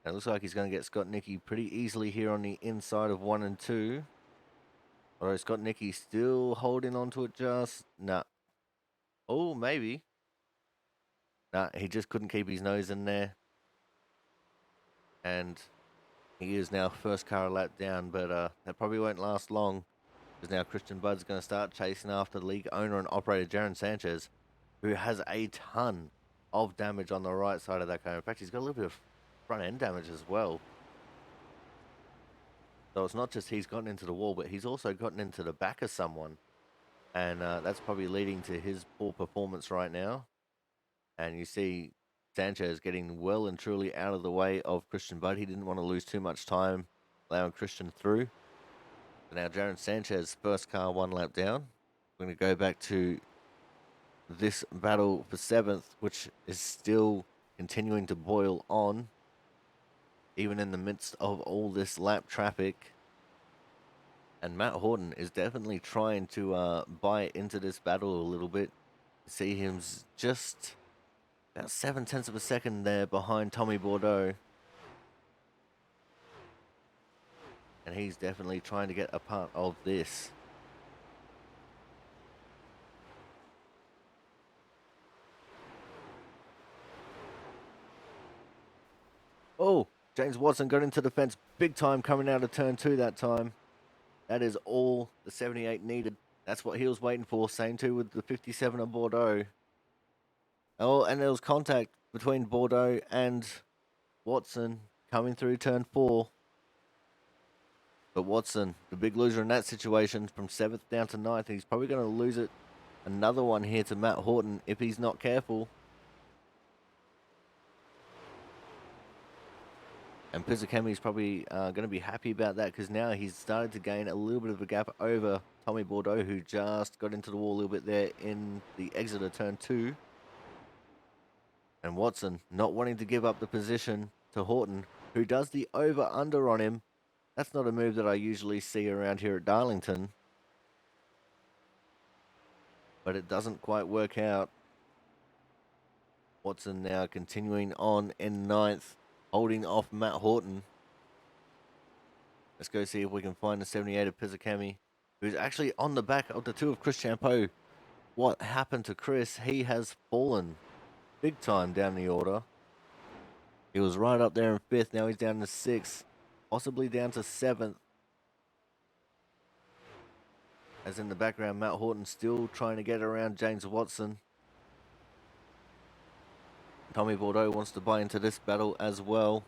And it looks like he's going to get Scott Nicky pretty easily here on the inside of 1 and 2. Although Scott Nicky still holding on to it just... Nah. Oh, maybe. Nah, he just couldn't keep his nose in there. And he is now first car a lap down, but that probably won't last long, because now Christian Budd's going to start chasing after the league owner and operator Jaron Sanchez, who has a ton of damage on the right side of that car. In fact, he's got a little bit of front end damage as well. So it's not just he's gotten into the wall, but he's also gotten into the back of someone. And that's probably leading to his poor performance right now. And you see Sanchez getting well and truly out of the way of Christian Budd. He didn't want to lose too much time allowing Christian through. So now Jaron Sanchez, first car 1 lap down. We're going to go back to this battle for 7th, which is still continuing to boil on, even in the midst of all this lap traffic. And Matt Horton is definitely trying to buy into this battle a little bit. See him just about 0.7 of a second there behind Tommy Bordeaux. And he's definitely trying to get a part of this. Oh, James Watson got into the fence big time coming out of turn 2 that time. That is all the 78 needed. That's what he was waiting for. Same too with the 57 of Bordeaux. Oh, and there was contact between Bordeaux and Watson coming through turn 4. But Watson, the big loser in that situation, from 7th down to 9th. He's probably going to lose it. Another one here to Matt Horton if he's not careful. And Pizzicami's probably going to be happy about that, because now he's started to gain a little bit of a gap over Tommy Bordeaux, who just got into the wall a little bit there in the exit of turn 2. And Watson not wanting to give up the position to Horton, who does the over-under on him. That's not a move that I usually see around here at Darlington. But it doesn't quite work out. Watson now continuing on in 9th. Holding off Matt Horton. Let's go see if we can find the 78 of Pizzicami, who's actually on the back of the 2 of Chris Champeau. What happened to Chris? He has fallen big time down the order. He was right up there in 5th. Now he's down to 6th, possibly down to 7th. As in the background, Matt Horton still trying to get around James Watson. Tommy Bordeaux wants to buy into this battle as well.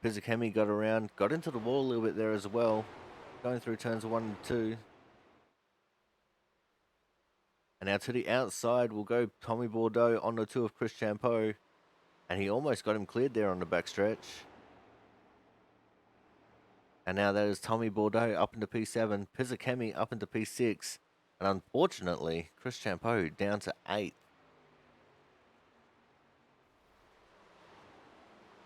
Pizzicami got around, got into the wall a little bit there as well. Going through turns 1 and 2. And now to the outside will go Tommy Bordeaux on the 2 of Chris Champeau. And he almost got him cleared there on the backstretch. And now that is Tommy Bordeaux up into P7. Pizzicami up into P6. And unfortunately, Chris Champeau down to 8th.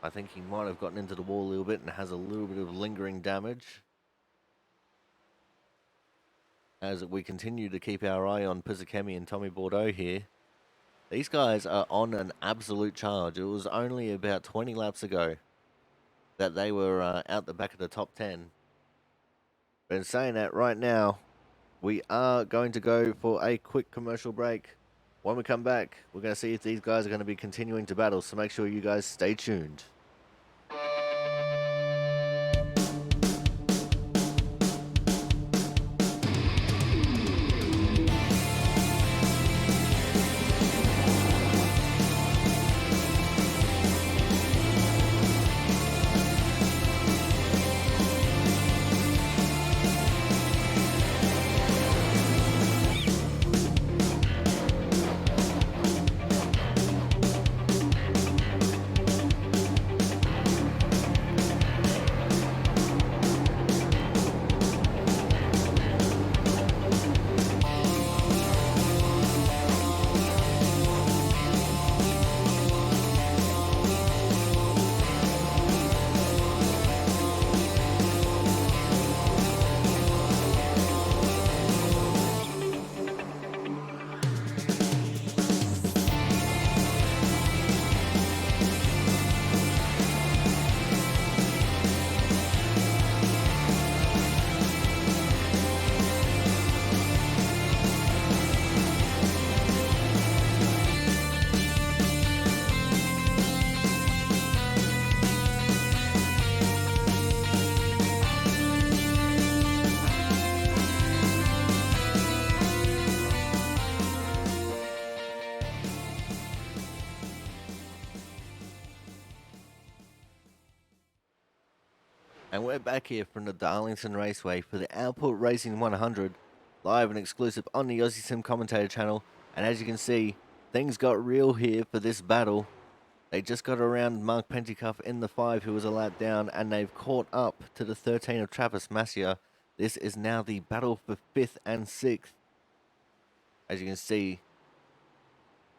I think he might have gotten into the wall a little bit and has a little bit of lingering damage. As we continue to keep our eye on Pizzicami and Tommy Bordeaux here. These guys are on an absolute charge. It was only about 20 laps ago that they were out the back of the top 10. But in saying that, right now, we are going to go for a quick commercial break. When we come back, we're going to see if these guys are going to be continuing to battle, so make sure you guys stay tuned. And we're back here from the Darlington Raceway for the Output Racing 100, live and exclusive on the Aussie Sim Commentator channel. And as you can see, things got real here for this battle. They just got around Mark Pentecoff in the 5, who was a lap down, and they've caught up to the 13 of Travis Massia. This is now the battle for 5th and 6th. As you can see,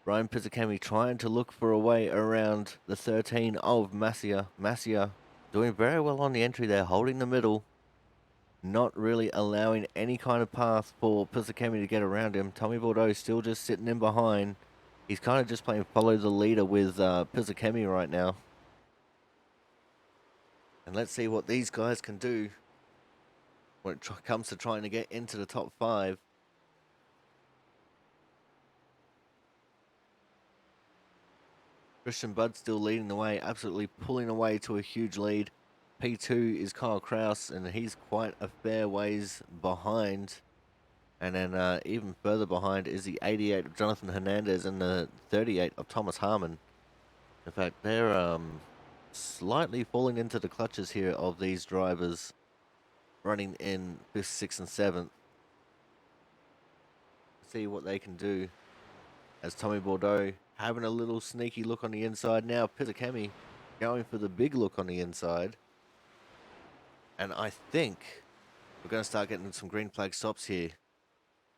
Ryan Pizzicami trying to look for a way around the 13 of Massia. Massia doing very well on the entry there, holding the middle, not really allowing any kind of path for Pizzicami to get around him. Tommy Bordeaux still just sitting in behind. He's kind of just playing follow the leader with Pizzicami right now. And let's see what these guys can do when it comes to trying to get into the top 5. Christian Budd still leading the way, absolutely pulling away to a huge lead. P2 is Kyle Kraus, and he's quite a fair ways behind. And then even further behind is the 88 of Jonathan Hernandez and the 38 of Thomas Harmon. In fact, they're slightly falling into the clutches here of these drivers running in 5th, 6th, and 7th. See what they can do. As Tommy Bordeaux having a little sneaky look on the inside now. Pizzicami going for the big look on the inside. And I think we're going to start getting some green flag stops here.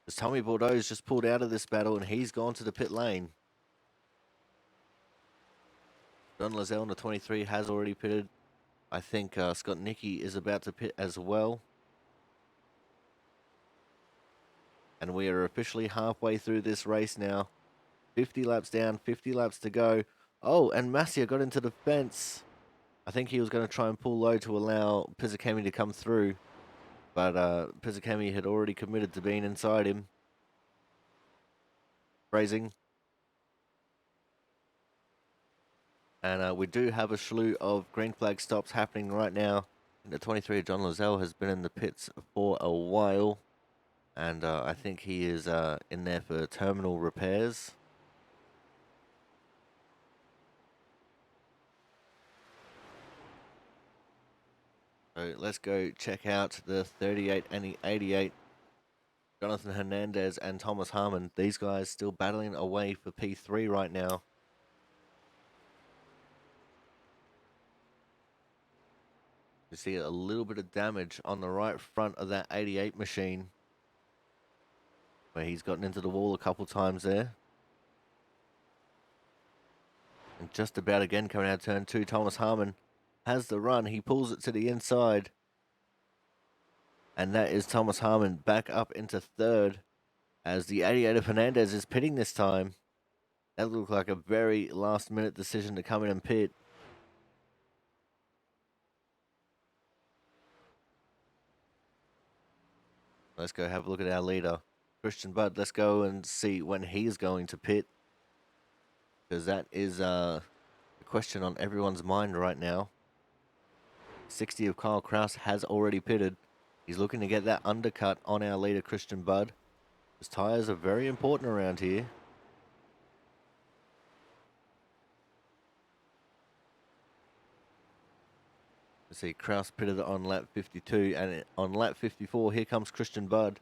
As Tommy Bordeaux's just pulled out of this battle and he's gone to the pit lane. Don Lazelle on the 23 has already pitted. I think Scott Nicky is about to pit as well. And we are officially halfway through this race now. 50 laps down, 50 laps to go. Oh, and Massia got into the fence. I think he was going to try and pull low to allow Pizzicami to come through. But Pizzicami had already committed to being inside him. Phrasing. And we do have a slew of green flag stops happening right now. The 23, John Lazelle, has been in the pits for a while. And I think he is in there for terminal repairs. So let's go check out the 38 and the 88. Jonathan Hernandez and Thomas Harmon. These guys still battling away for P3 right now. You see a little bit of damage on the right front of that 88 machine, where he's gotten into the wall a couple times there. And just about again coming out of turn 2, Thomas Harmon has the run. He pulls it to the inside. And that is Thomas Harmon back up into 3rd as the 88 of Hernandez is pitting this time. That looked like a very last minute decision to come in and pit. Let's go have a look at our leader, Christian Budd. Let's go and see when he's going to pit, because that is the question on everyone's mind right now. 60 of Kyle Kraus has already pitted. He's looking to get that undercut on our leader, Christian Budd. His tyres are very important around here. Let's see, Kraus pitted on lap 52, and on lap 54, here comes Christian Budd.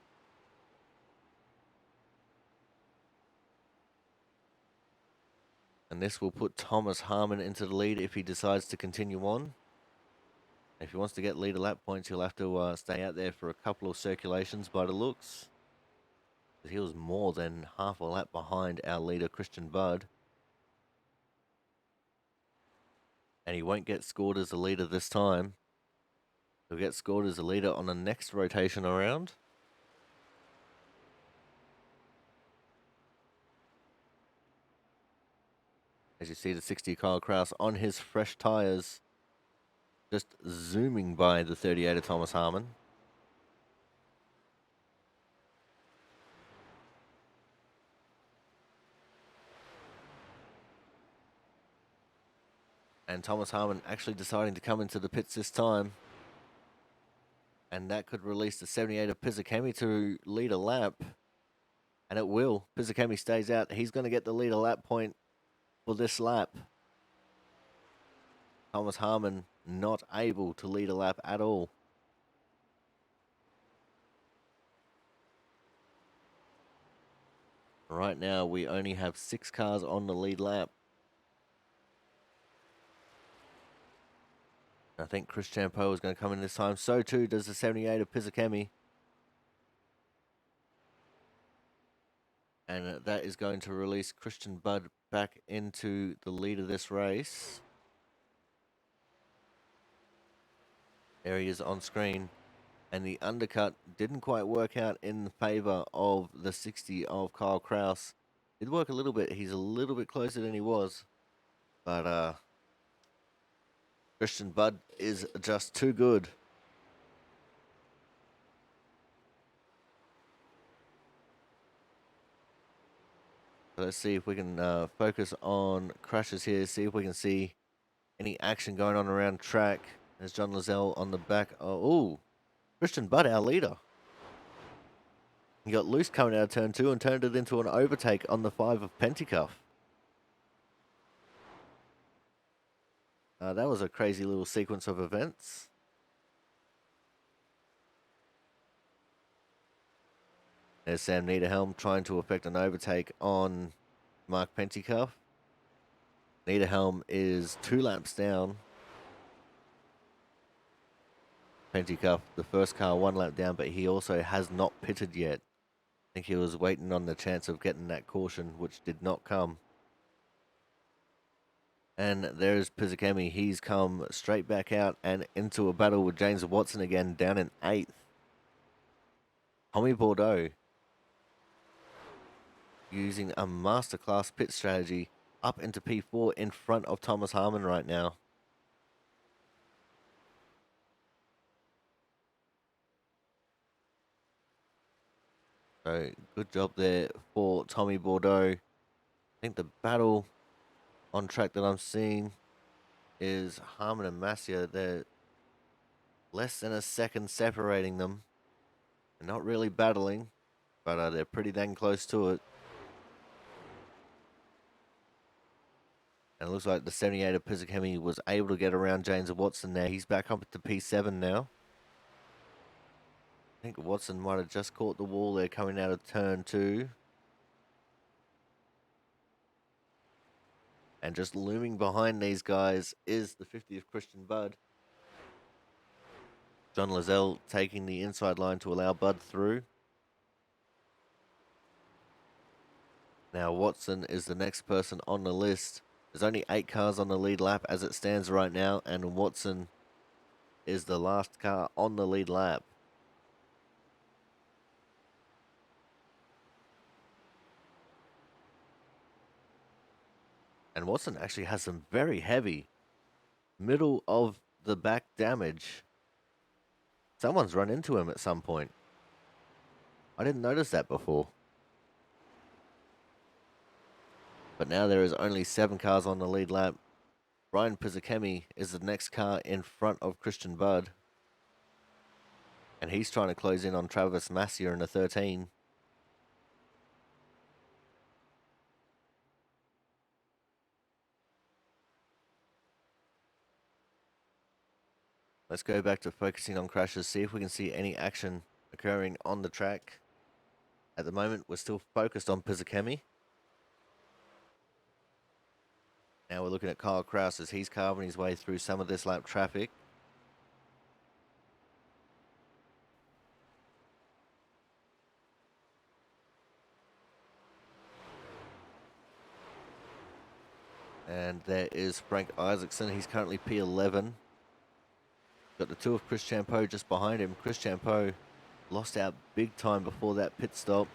And this will put Thomas Harmon into the lead if he decides to continue on. If he wants to get leader lap points, he'll have to stay out there for a couple of circulations by the looks. He was more than half a lap behind our leader, Christian Budd. And he won't get scored as a leader this time. He'll get scored as a leader on the next rotation around. As you see the 60 Kyle Kraus on his fresh tyres, just zooming by the 38 of Thomas Harmon. And Thomas Harmon actually deciding to come into the pits this time. And that could release the 78 of Pizzicami to lead a lap. And it will. Pizzicami stays out. He's going to get the leader lap point for this lap. Thomas Harmon not able to lead a lap at all. Right now, we only have 6 cars on the lead lap. I think Chris Champeau is going to come in this time. So too does the 78 of Pizzacami. And that is going to release Christian Budd back into the lead of this race. There he is on screen. And the undercut didn't quite work out in favor of the 60 of Kyle Kraus. Did work a little bit. He's a little bit closer than he was. But Christian Budd is just too good. So let's see if we can focus on crashes here. See if we can see any action going on around track. There's John Lozelle on the back. Oh, Christian Budd, our leader. He got loose coming out of turn 2 and turned it into an overtake on the 5 of Penticuff. That was a crazy little sequence of events. There's Sam Niederhelm trying to effect an overtake on Mark Penticuff. Niederhelm is 2 laps down. Penticuff, the first car, 1 lap down, but he also has not pitted yet. I think he was waiting on the chance of getting that caution, which did not come. And there's Pizzacami. He's come straight back out and into a battle with James Watson again, down in 8th. Tommy Bordeaux using a masterclass pit strategy up into P4 in front of Thomas Harmon right now. So good job there for Tommy Bordeaux. I think the battle on track that I'm seeing is Harmon and Masia. They're less than a second separating them. They're not really battling, but they're pretty dang close to it. And it looks like the 78 of Pizzacami was able to get around James Watson there. He's back up to P7 now. I think Watson might have just caught the wall there coming out of turn 2. And just looming behind these guys is the 50 of Christian Budd. John Lozelle taking the inside line to allow Budd through. Now Watson is the next person on the list. There's only 8 cars on the lead lap as it stands right now, and Watson is the last car on the lead lap. And Watson actually has some very heavy middle of the back damage. Someone's run into him at some point. I didn't notice that before. But now there is only 7 cars on the lead lap. Ryan Pizzacami is the next car in front of Christian Budd. And he's trying to close in on Travis Massier in the 13. Let's go back to focusing on crashes, see if we can see any action occurring on the track. At the moment, we're still focused on Pizzacami. Now we're looking at Kyle Kraus as he's carving his way through some of this lap traffic. And there is Frank Isaacson. He's currently P11. Got the 2 of Chris Champeau just behind him. Chris Champeau lost out big time before that pit stop.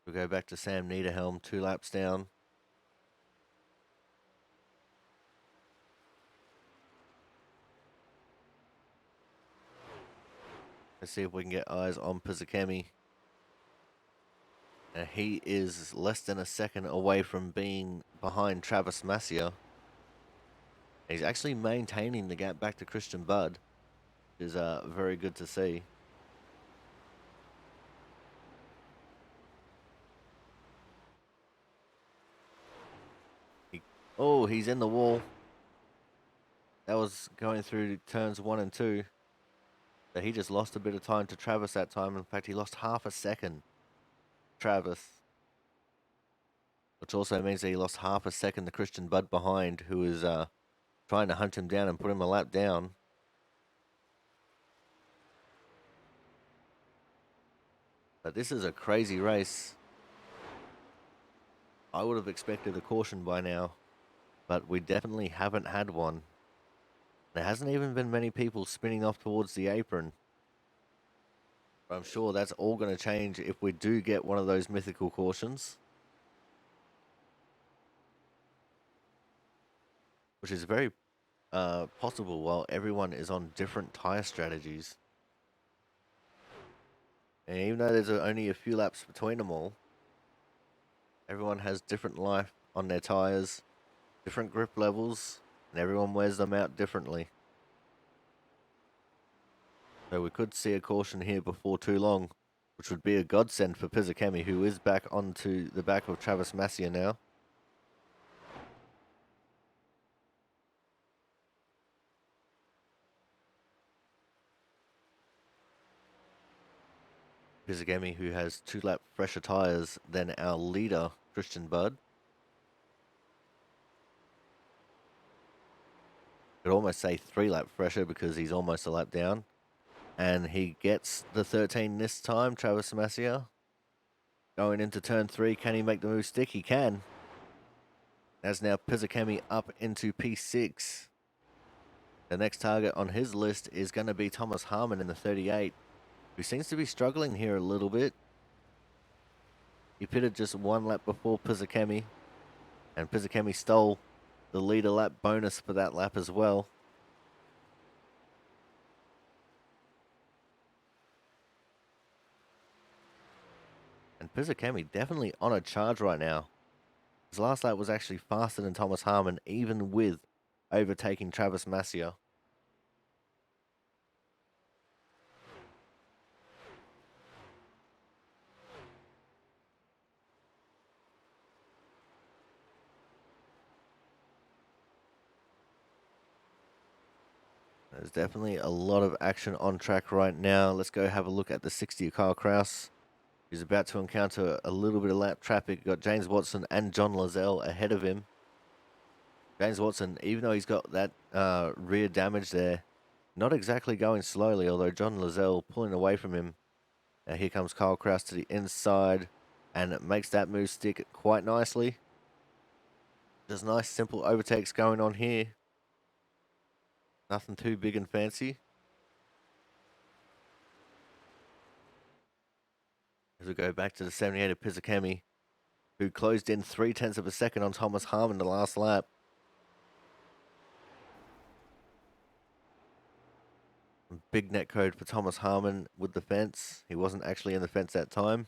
We'll go back to Sam Niederhelm, 2 laps down. Let's see if we can get eyes on Pizzacami. He is less than a second away from being behind Travis Massier. He's actually maintaining the gap back to Christian Budd, which is very good to see. He Oh, he's in the wall. That was going through turns 1 and 2. So he just lost a bit of time to Travis that time. In fact, he lost half a second. Travis. Which also means that he lost half a second to Christian Budd behind, who was trying to hunt him down and put him a lap down. But this is a crazy race. I would have expected a caution by now, but we definitely haven't had one. There hasn't even been many people spinning off towards the apron. But I'm sure that's all going to change if we do get one of those mythical cautions. Which is very possible while everyone is on different tyre strategies. And even though there's only a few laps between them all, everyone has different life on their tyres, different grip levels, and everyone wears them out differently. So we could see a caution here before too long, which would be a godsend for Pizzakemi, who is back onto the back of Travis Massia now. Pizzakemi, who has 2 lap fresher tyres than our leader, Christian Budd. Could almost say 3 lap fresher because he's almost a lap down. And he gets the 13 this time, Travis Massia. Going into turn 3, can he make the move stick? He can. As now Pizzakemi up into P6. The next target on his list is going to be Thomas Harmon in the 38, who seems to be struggling here a little bit. He pitted just 1 lap before Pizzakemi, and Pizzakemi stole the leader lap bonus for that lap as well. And Pizzakemi definitely on a charge right now. His last lap was actually faster than Thomas Harmon, even with overtaking Travis Massia. There's definitely a lot of action on track right now. Let's go have a look at the 60 of Kyle Kraus. He's about to encounter a little bit of lap traffic. Got James Watson and John Lazelle ahead of him. James Watson, even though he's got that rear damage there, not exactly going slowly, although John Lazelle pulling away from him. Now here comes Kyle Kraus to the inside, and it makes that move stick quite nicely. Just nice, simple overtakes going on here. Nothing too big and fancy. As we go back to the 78 of Pizzakemi, who closed in 0.3 of a second on Thomas Harmon the last lap. Big net code for Thomas Harmon with the fence. He wasn't actually in the fence that time.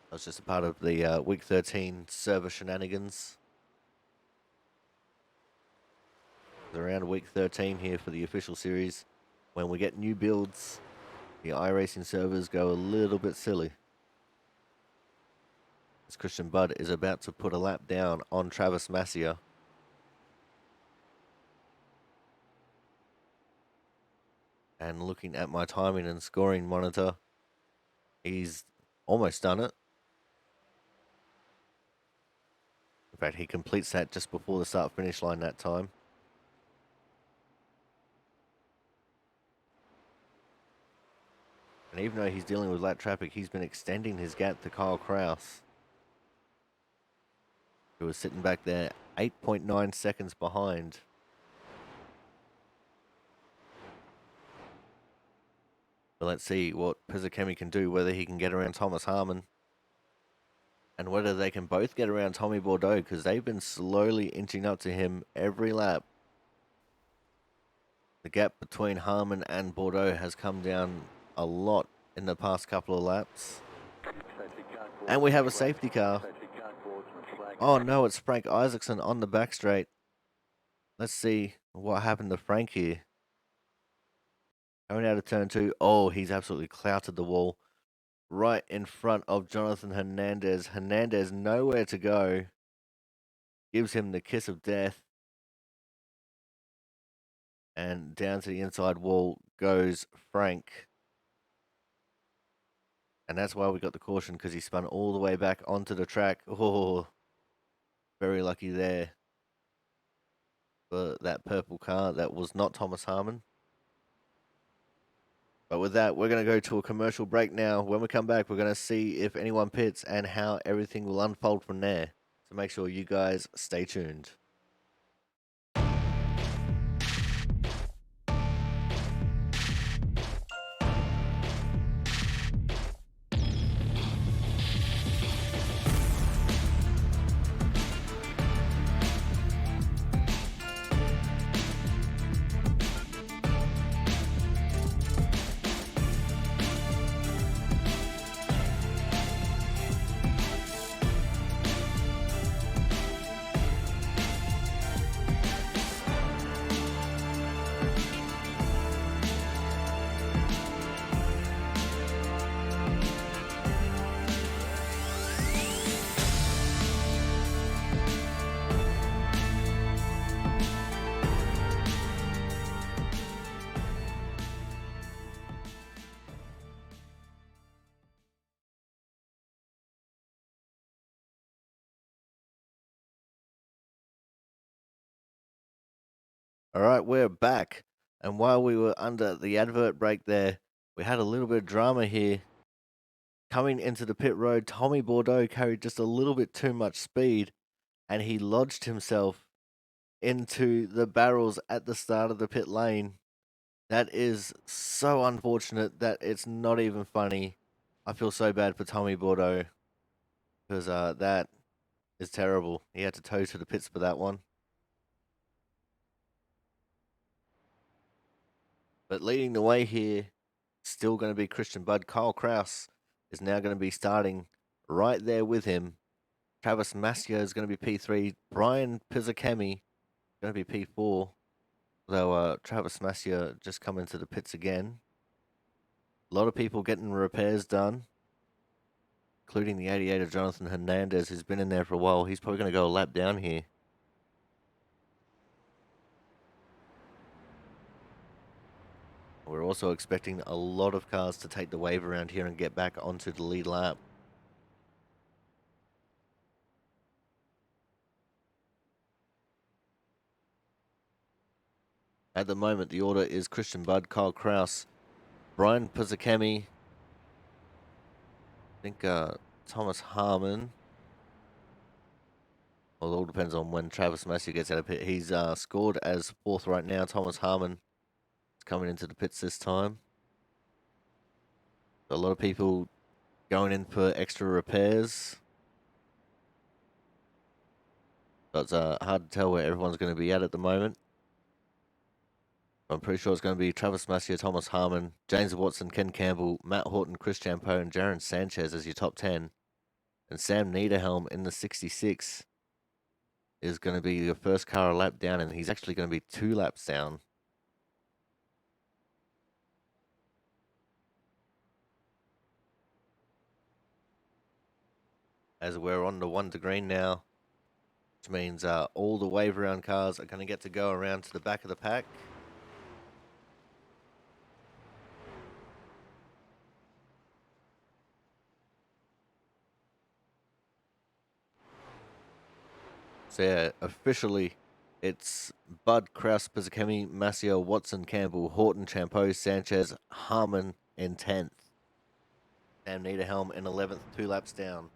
That was just a part of the week 13 server shenanigans. Around week 13 here for the official series. When we get new builds, the iRacing servers go a little bit silly. As Christian Budd is about to put a lap down on Travis Massia. And looking at my timing and scoring monitor, he's almost done it. In fact, he completes that just before the start-finish line that time. And even though he's dealing with lap traffic, he's been extending his gap to Kyle Kraus, who was sitting back there 8.9 seconds behind. So let's see what Pizzakemi can do, whether he can get around Thomas Harmon, and whether they can both get around Tommy Bordeaux, because they've been slowly inching up to him every lap. The gap between Harmon and Bordeaux has come down a lot in the past couple of laps. And we have a safety car. Oh no, it's Frank Isaacson on the back straight. Let's see what happened to Frank here. Coming out of turn 2. Oh, he's absolutely clouted the wall right in front of Jonathan Hernandez. Hernandez nowhere to go. gives him the kiss of death. And down to the inside wall goes Frank. And that's why we got the caution, because he spun all the way back onto the track. Oh, very lucky there for that purple car. That was not Thomas Harmon. But with that, we're going to go to a commercial break now. When we come back, we're going to see if anyone pits and how everything will unfold from there. So make sure you guys stay tuned. All right, we're back. And while we were under the advert break there, we had a little bit of drama here. Coming into the pit road, Tommy Bordeaux carried just a little bit too much speed, and he lodged himself into the barrels at the start of the pit lane. That is so unfortunate that it's not even funny. I feel so bad for Tommy Bordeaux, because that is terrible. He had to tow to the pits for that one. But leading the way here, still going to be Christian Budd. Kyle Kraus is now going to be starting right there with him. Travis Massia is going to be P3. Brian Pizzakemi going to be P4. Though Travis Massia just come into the pits again. A lot of people getting repairs done, including the 88 of Jonathan Hernandez, who's been in there for a while. He's probably going to go a lap down here. We're also expecting a lot of cars to take the wave around here and get back onto the lead lap. At the moment, the order is Christian Budd, Kyle Kraus, Brian Pizzakemi, I think Thomas Harmon. Well, it all depends on when Travis Massey gets out of pit. He's scored as fourth right now. Thomas Harmon is coming into the pits this time. A lot of people going in for extra repairs. But it's hard to tell where everyone's going to be at the moment. I'm pretty sure it's going to be Travis Massey, Thomas Harmon, James Watson, Ken Campbell, Matt Horton, Chris Champeau, and Jaron Sanchez as your top 10. And Sam Niederhelm in the 66 is going to be your first car a lap down, and he's actually going to be 2 laps down. As we're on the 1 to green now, which means all the wave around cars are going to get to go around to the back of the pack. So yeah, officially, it's Budd, Kraus, Pizzakemi, Massio, Watson, Campbell, Horton, Champeau, Sanchez, Harmon in 10th. Sam Niederhelm in 11th, 2 laps down.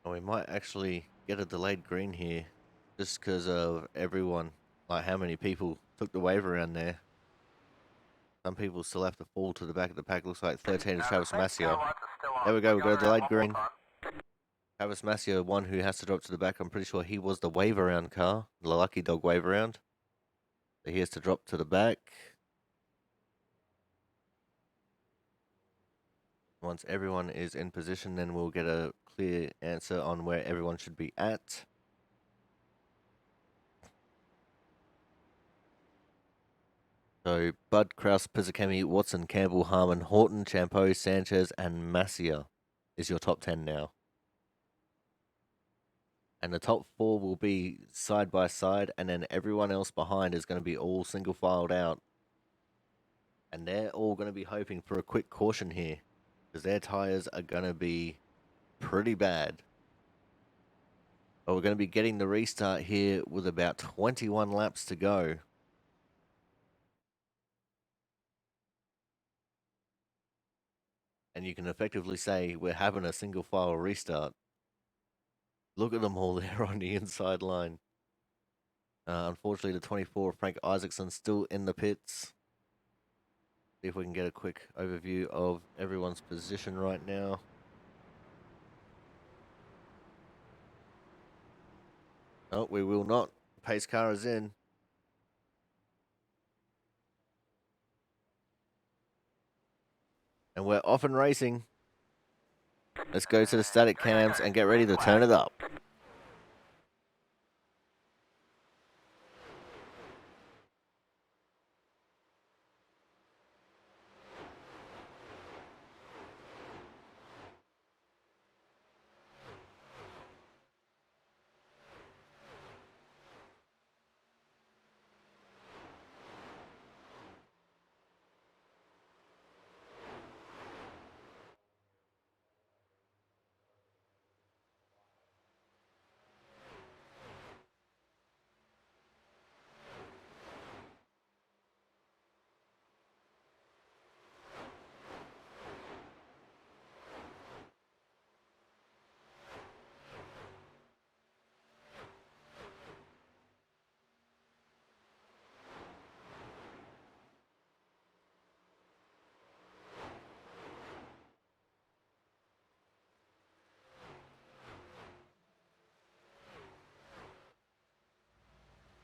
And we might actually get a delayed green here, just because of everyone, like how many people took the wave around there. Some people still have to fall to the back of the pack. Looks like 13 is Travis Massio. There we go, we've got a delayed green. Travis Massio, one who has to drop to the back. I'm pretty sure he was the wave around car, the Lucky Dog wave around. So he has to drop to the back. Once everyone is in position, then we'll get a clear answer on where everyone should be at. So Bud, Kraus, Pizzakemi, Watson, Campbell, Harmon, Horton, Champeau, Sanchez, and Masia is your top 10 now. And the top 4 will be side by side, and then everyone else behind is going to be all single filed out. And they're all going to be hoping for a quick caution here, because their tires are going to be pretty bad. But we're going to be getting the restart here with about 21 laps to go. And you can effectively say we're having a single file restart. Look at them all there on the inside line. Unfortunately, the 24, Frank Isaacson, still in the pits. See if we can get a quick overview of everyone's position right now. No, we will not. Pace car is in. And we're off and racing. Let's go to the static cams and get ready to turn it up.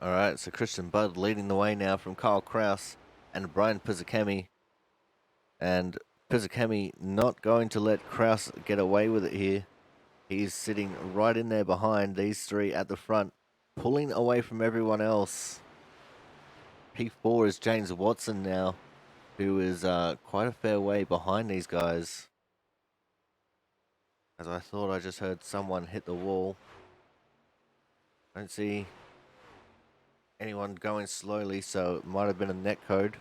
All right, so Christian Budd leading the way now from Kyle Kraus and Brian Pizzakemi. And Pizzakemi not going to let Kraus get away with it here. He's sitting right in there behind these three at the front, pulling away from everyone else. P4 is James Watson now, who is quite a fair way behind these guys. As I thought I just heard someone hit the wall. Don't see anyone going slowly, so it might have been a net code.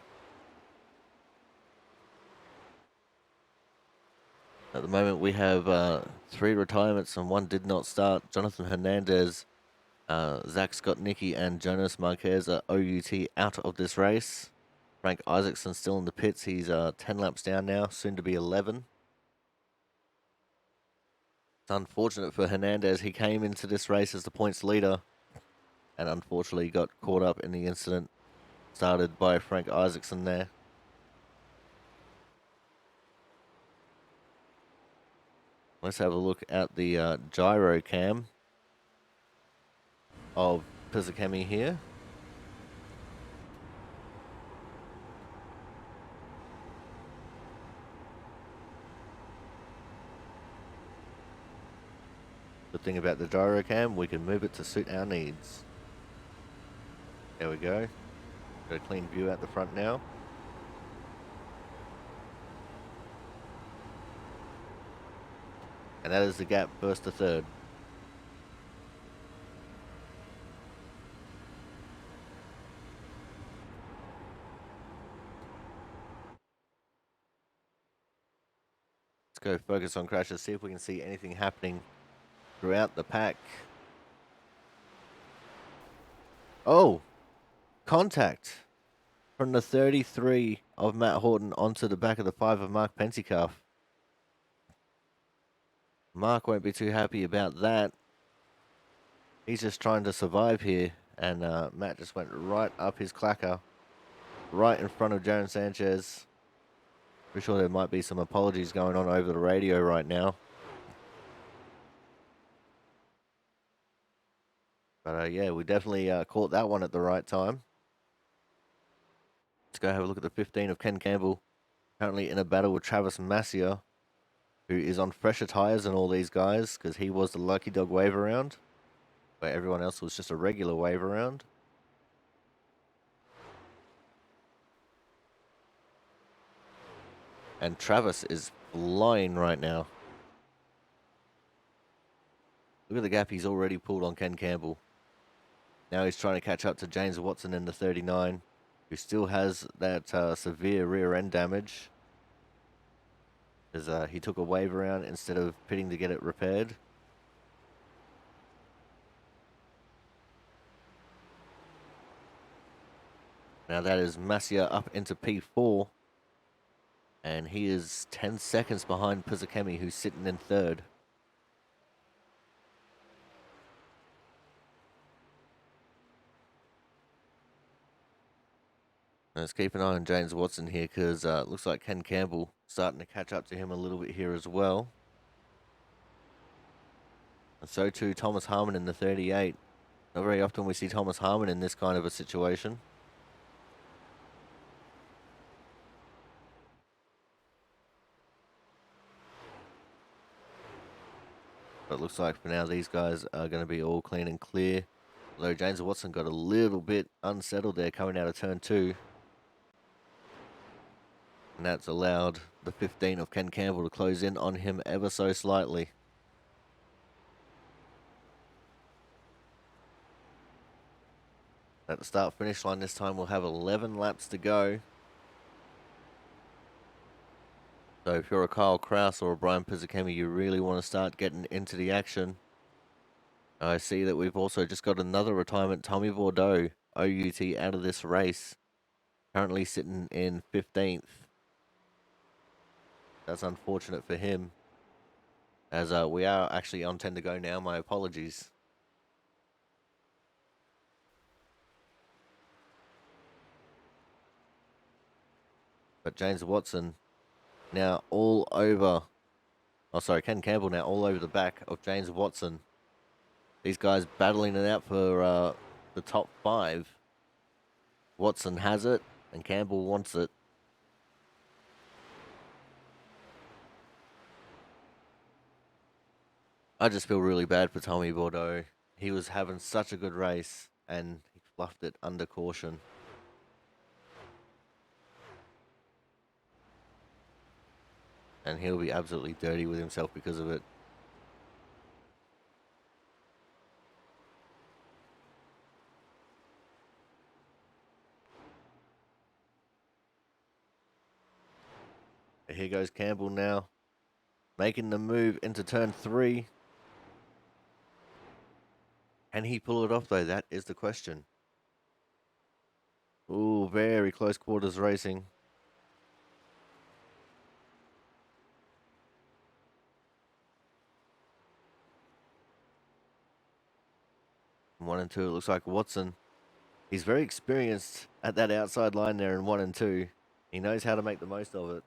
At the moment, we have 3 retirements and 1 did not start. Jonathan Hernandez, Zach Scott Nicky, and Jonas Marquez are OUT out of this race. Frank Isaacson still in the pits. He's 10 laps down now, soon to be 11. It's unfortunate for Hernandez. He came into this race as the points leader and unfortunately got caught up in the incident started by Frank Isaacson there. Let's have a look at the gyro cam of Pizzakemi here. The thing about the gyro cam, we can move it to suit our needs. There we go. Got a clean view out the front now. And that is the gap first to third. Let's go focus on crashes, see if we can see anything happening throughout the pack. Oh, contact from the 33 of Matt Horton onto the back of the 5 of Mark Pentecoff. Mark won't be too happy about that. He's just trying to survive here, and Matt just went right up his clacker, right in front of Jaron Sanchez. Pretty sure there might be some apologies going on over the radio right now. But yeah, we definitely caught that one at the right time. Let's go have a look at the 15 of Ken Campbell. Currently in a battle with Travis Massier, who is on fresher tyres than all these guys, because he was the lucky dog wave around, where everyone else was just a regular wave around. And Travis is flying right now. Look at the gap he's already pulled on Ken Campbell. Now he's trying to catch up to James Watson in the 39, who still has that severe rear end damage. Because he took a wave around instead of pitting to get it repaired. Now that is Masia up into P4. And he is 10 seconds behind Pizakemi, who's sitting in third. Let's keep an eye on James Watson here, because it looks like Ken Campbell starting to catch up to him a little bit here as well. And so too Thomas Harmon in the 38. Not very often we see Thomas Harmon in this kind of a situation. But it looks like for now these guys are going to be all clean and clear. Although James Watson got a little bit unsettled there coming out of turn 2. And that's allowed the 15 of Ken Campbell to close in on him ever so slightly. At the start-finish line this time, we'll have 11 laps to go. So if you're a Kyle Kraus or a Brian Pizakemi, you really want to start getting into the action. I see that we've also just got another retirement, Tommy Bordeaux, OUT, out of this race. Currently sitting in 15th. That's unfortunate for him. As we are actually on 10 to go now, my apologies. But James Watson now all over, Ken Campbell now all over the back of James Watson. These guys battling it out for the top 5. Watson has it, and Campbell wants it. I just feel really bad for Tommy Bordeaux. He was having such a good race, and he fluffed it under caution. And he'll be absolutely dirty with himself because of it. Here goes Campbell now, making the move into turn 3. Can he pull it off though? That is the question. Ooh, very close quarters racing. One and two, it looks like Watson. He's very experienced at that outside line there in 1 and 2. He knows how to make the most of it.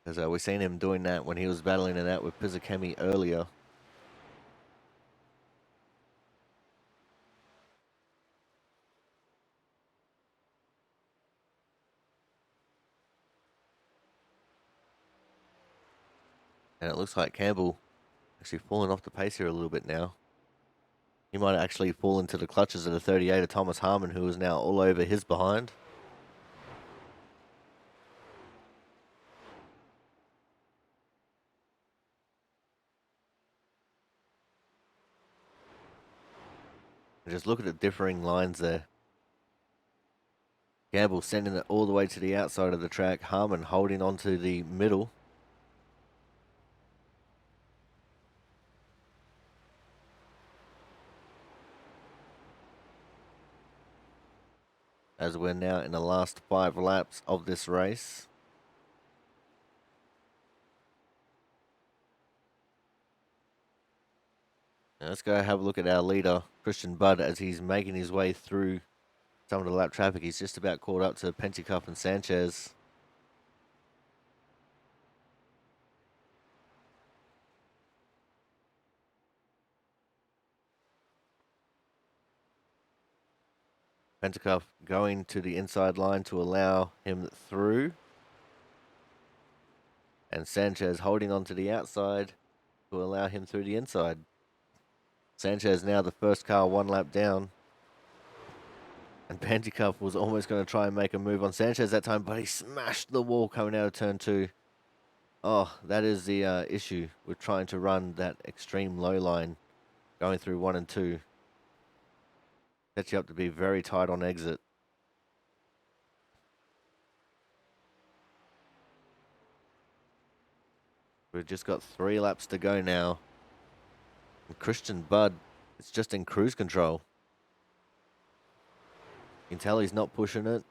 Because we've seen him doing that when he was battling it out with Pizakemi earlier. And it looks like Campbell actually falling off the pace here a little bit now. He might actually fall into the clutches of the 38 of Thomas Harmon, who is now all over his behind. And just look at the differing lines there. Campbell sending it all the way to the outside of the track. Harmon holding on to the middle. As we're now in the last 5 laps of this race. Now let's go have a look at our leader, Christian Budd, as he's making his way through some of the lap traffic. He's just about caught up to Pentecoff and Sanchez. Pentecoff going to the inside line to allow him through. And Sanchez holding on to the outside to allow him through the inside. Sanchez now the first car 1 lap down. And Pantycuff was almost going to try and make a move on Sanchez that time, but he smashed the wall coming out of turn 2. Oh, that is the issue with trying to run that extreme low line going through 1 and 2. Sets you up to be very tight on exit. We've just got 3 laps to go now. And Christian Budd is just in cruise control. You can tell he's not pushing it.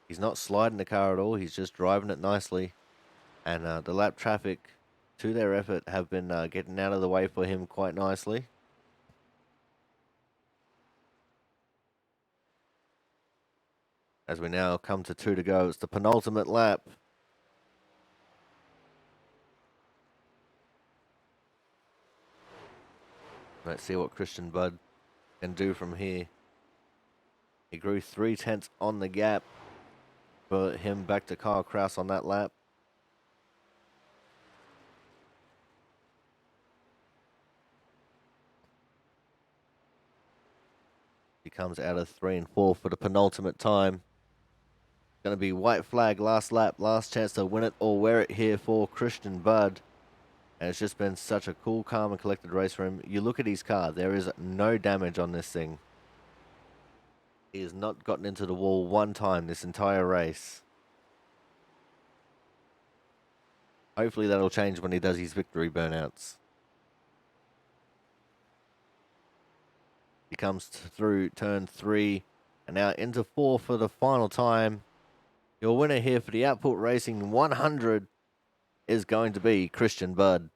He's not sliding the car at all. He's just driving it nicely. And the lap traffic, to their effort, have been getting out of the way for him quite nicely. As we now come to 2 to go. It's the penultimate lap. Let's see what Christian Budd can do from here. He grew 0.3 on the gap for him back to Kyle Kraus on that lap. He comes out of 3 and 4 for the penultimate time. Going to be white flag, last lap, last chance to win it or wear it here for Christian Budd. And it's just been such a cool, calm and collected race for him. You look at his car, there is no damage on this thing. He has not gotten into the wall one time this entire race. Hopefully that'll change when he does his victory burnouts. He comes through turn 3 and now into 4 for the final time. Your winner here for the Output Racing 100 is going to be Christian Budd.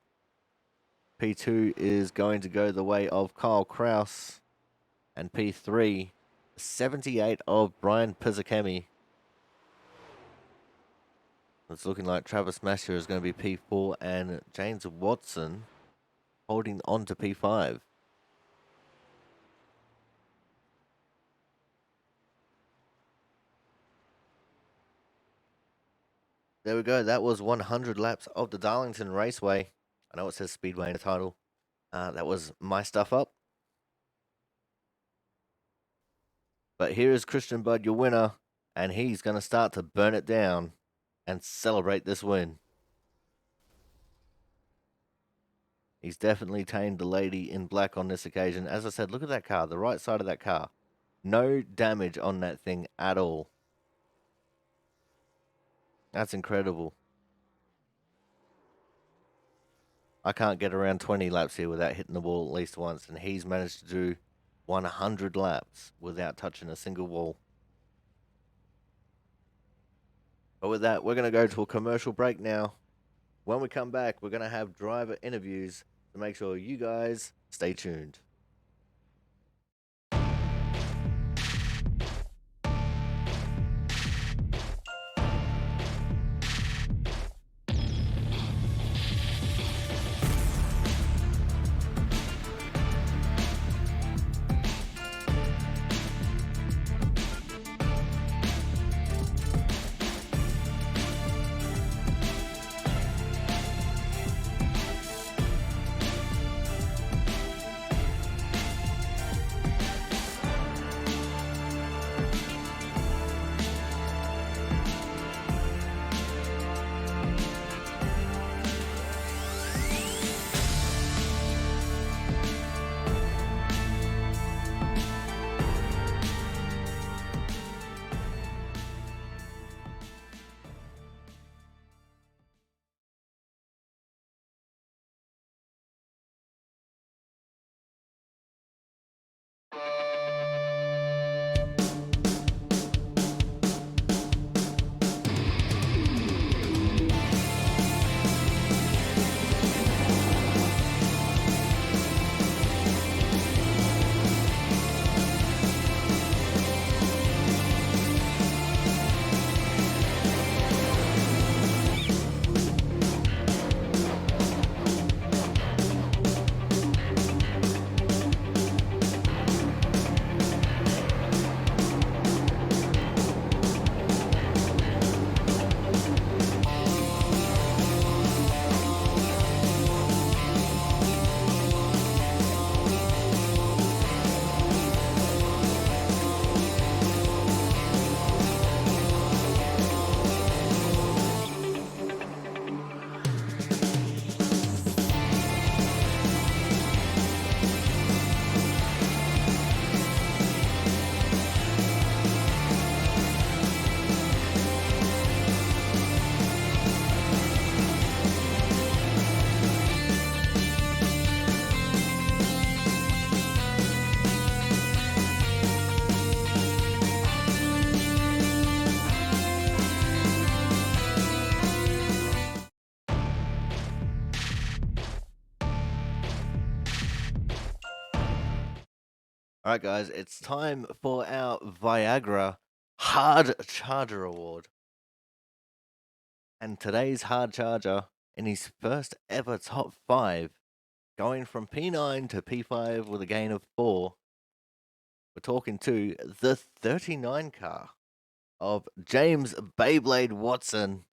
P2 is going to go the way of Kyle Kraus. And P3, 78 of Brian Pizzakemi. It's looking like Travis Masher is going to be P4 and James Watson holding on to P5. There we go. That was 100 laps of the Darlington Raceway. I know it says Speedway in the title. That was my stuff up. But here is Christian Budd, your winner, and he's going to start to burn it down and celebrate this win. He's definitely tamed the lady in black on this occasion. As I said, look at that car, the right side of that car. No damage on that thing at all. That's incredible. I can't get around 20 laps here without hitting the wall at least once, and he's managed to do 100 laps without touching a single wall. But with that, we're going to go to a commercial break now. When we come back, we're going to have driver interviews to make sure you guys stay tuned. All right, guys, it's time for our Viagra Hard Charger Award. And today's Hard Charger, in his first ever top 5, going from P9 to P5 with a gain of 4, we're talking to the 39 car of James Beyblade Watson.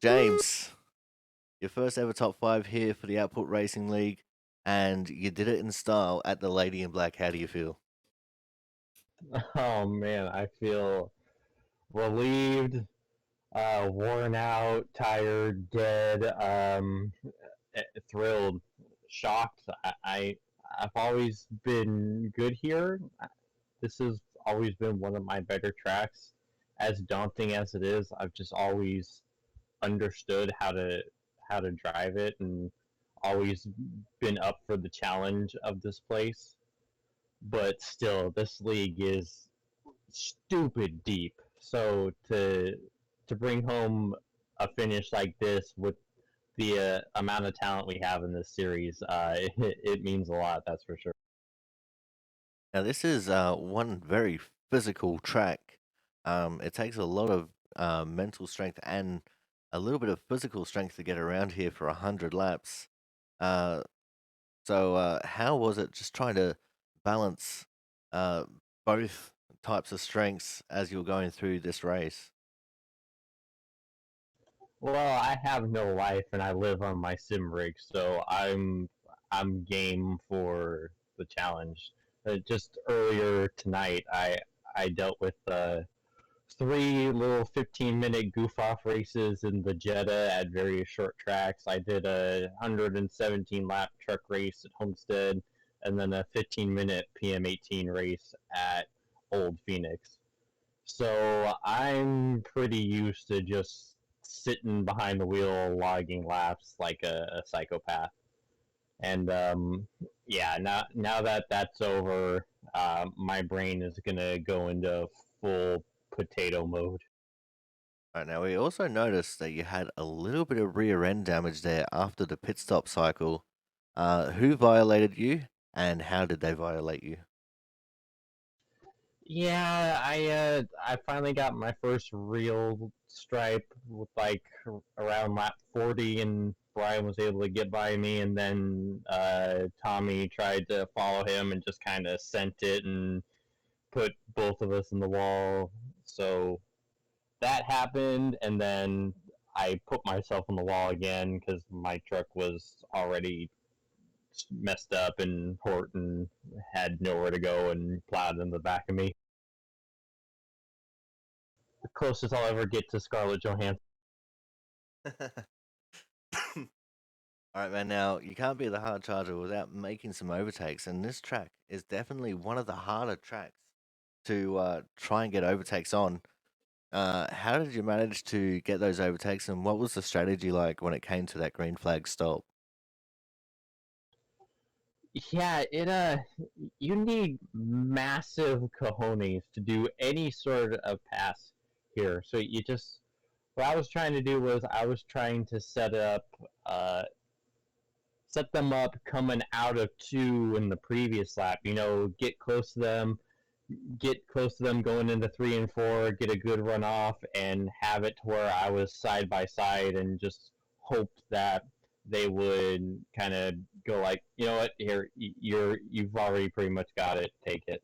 James, your first ever top 5 here for the Output Racing League, and you did it in style at the Lady in Black. How do you feel? Oh man, I feel relieved, worn out, tired, dead, thrilled, shocked. I've always been good here. This has always been one of my better tracks. As daunting as it is, I've just always understood how to drive it and always been up for the challenge of this place. But still, this league is stupid deep. So to bring home a finish like this with the amount of talent we have in this series, it means a lot. That's for sure. Now, this is one very physical track. It takes a lot of mental strength and a little bit of physical strength to get around here for 100 laps. Uh, how was it just trying to balance uh, both types of strengths as you were going through this race? Well, I have no life and I live on my sim rig, so I'm game for the challenge. Just earlier tonight, I dealt with three little 15-minute goof off races in the Jetta at various short tracks. I did a 117 lap truck race at Homestead, and then a 15-minute PM18 race at Old Phoenix. So I'm pretty used to just sitting behind the wheel logging laps like a psychopath. And yeah, now that that's over, my brain is gonna go into full potato mode. Right now, we also noticed that you had a little bit of rear end damage there after the pit stop cycle. Who violated you, and how did they violate you? Yeah, I finally got my first real stripe with like around lap 40, and Brian was able to get by me, and then Tommy tried to follow him and just kind of sent it and put both of us in the wall. So that happened, and then I put myself on the wall again because my truck was already messed up, and Horton had nowhere to go and plowed in the back of me. The closest I'll ever get to Scarlett Johansson. All right, man. Now you can't be the hard charger without making some overtakes, and this track is definitely one of the harder tracks to try and get overtakes on. How did you manage to get those overtakes, and what was the strategy like when it came to that green flag stop? Yeah, you need massive cojones to do any sort of pass here. So you just what I was trying to do was I was trying to uh set them up coming out of two in the previous lap. You know, get close to them going into 3 and 4, get a good run off, and have it to where I was side by side, and just hoped that they would kind of go like, you know what, here you've already pretty much got it, take it.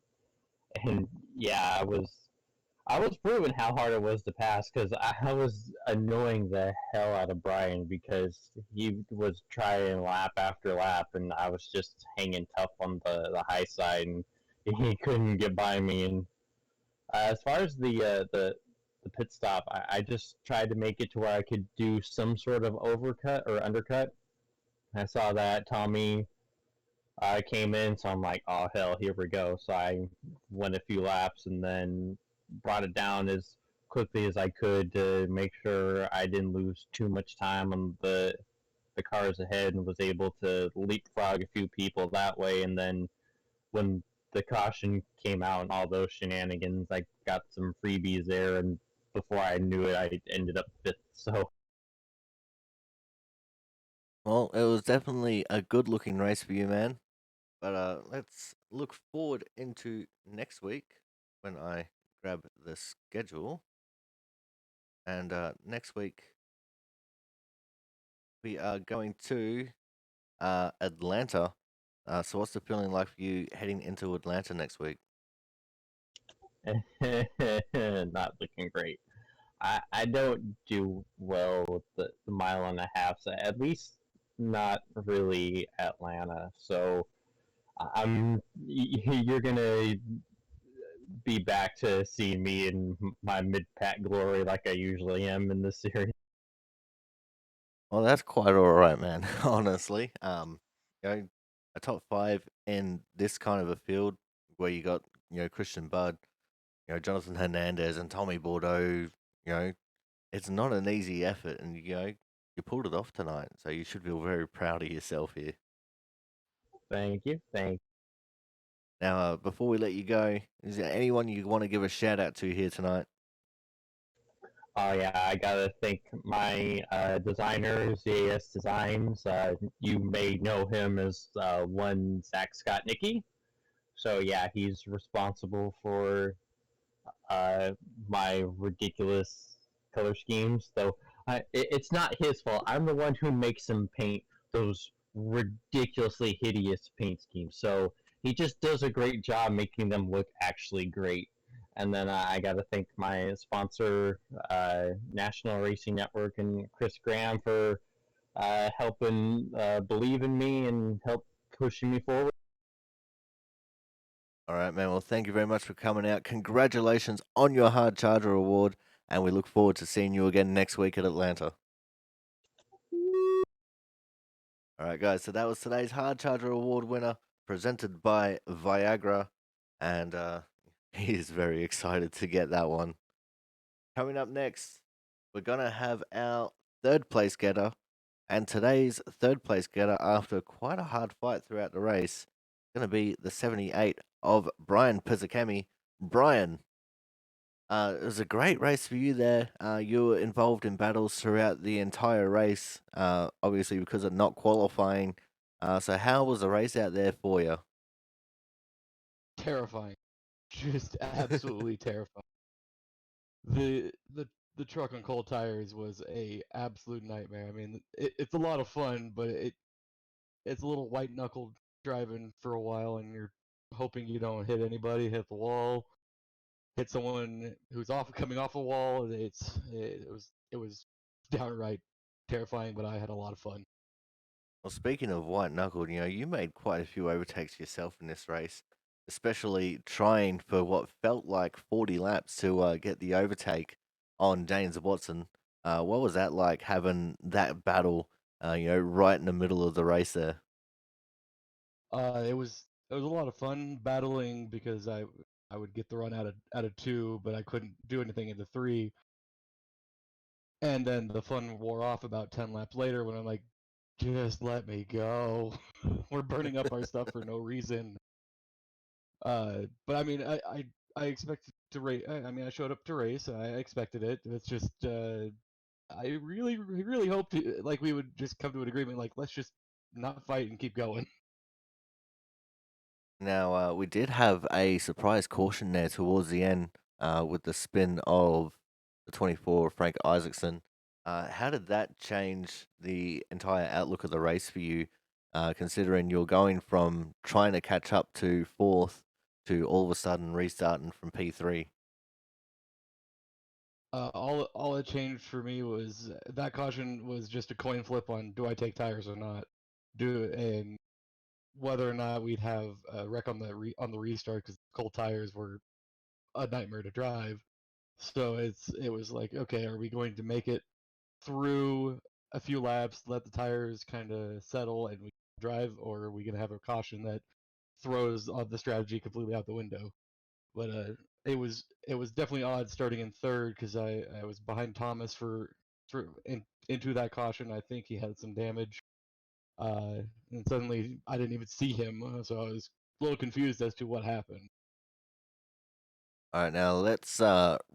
And yeah, I was proving how hard it was to pass because I was annoying the hell out of Brian because he was trying lap after lap, and I was just hanging tough on the high side, and he couldn't get by me. And as far as the pit stop, I just tried to make it to where I could do some sort of overcut or undercut. I saw that Tommy came in, so I'm like, oh hell, here we go. So I went a few laps and then brought it down as quickly as I could to make sure I didn't lose too much time on the cars ahead, and was able to leapfrog a few people that way. And then when the caution came out and all those shenanigans, I got some freebies there, and before I knew it, I ended up fifth. So Well, it was definitely a good looking race for you, man. But let's look forward into next week when I grab the schedule. And next week we are going to Atlanta. So, what's the feeling like for you heading into Atlanta next week? Not looking great. I don't do well with the mile and a half, so at least not really Atlanta. So I'm you're gonna be back to seeing me in my mid pack glory like I usually am in this series. Well, that's quite all right, man. Honestly, you know, a top five in this kind of a field where you got Christian Budd, Jonathan Hernandez, and Tommy Bordeaux. You know, it's not an easy effort, and you pulled it off tonight. So you should feel very proud of yourself here. Thank you, thank. Now, before we let you go, is there anyone you want to give a shout out to here tonight? Oh yeah, I gotta thank my designer, ZAS Designs. You may know him as one Zach Scott Nicky. So yeah, he's responsible for uh, my ridiculous color schemes. Though it's not his fault. I'm the one who makes him paint those ridiculously hideous paint schemes. So he just does a great job making them look actually great. And then I got to thank my sponsor, National Racing Network, and Chris Graham for helping believe in me and help pushing me forward. All right, man. Well, thank you very much for coming out. Congratulations on your Hard Charger Award, and we look forward to seeing you again next week at Atlanta. All right, guys. So that was today's Hard Charger Award winner, presented by Viagra, and he is very excited to get that one. Coming up next, we're gonna have our third place getter, and today's third place getter, after quite a hard fight throughout the race, is gonna be the 78 of Brian Pizzakemi. Brian, it was a great race for you there. You were involved in battles throughout the entire race, obviously because of not qualifying. So how was the race out there for you? Terrifying. Just absolutely terrifying. The the the truck on cold tires was a absolute nightmare. I mean, it's a lot of fun, but it's a little white knuckled driving for a while, and you're hoping you don't hit anybody, hit the wall, hit someone who's off coming off a wall. It was downright terrifying, but I had a lot of fun. Well, speaking of white knuckled, you made quite a few overtakes yourself in this race, especially trying for what felt like 40 laps to get the overtake on James Watson. What was that like having that battle, right in the middle of the race there? It was a lot of fun battling because I would get the run out of two, but I couldn't do anything into three. And then the fun wore off about 10 laps later when I'm like, just let me go. We're burning up our stuff for no reason. But I mean, I expected to race. I mean, I showed up to race. I expected it. It's just, I really hoped like we would just come to an agreement. Like, let's just not fight and keep going. Now, we did have a surprise caution there towards the end with the spin of the 24, Frank Isaacson. How did that change the entire outlook of the race for you, considering you're going from trying to catch up to fourth to all of a sudden restarting from P3? All it changed for me was that caution was just a coin flip on do I take tires or not, and whether or not we'd have a wreck on the restart because cold tires were a nightmare to drive. So it was like, okay, are we going to make it through a few laps, let the tires kind of settle, and we drive, or are we going to have a caution that throws the strategy completely out the window? But it was definitely odd starting in third because I was behind Thomas into that caution. I think he had some damage, and suddenly I didn't even see him, so I was a little confused as to what happened. All right, now let's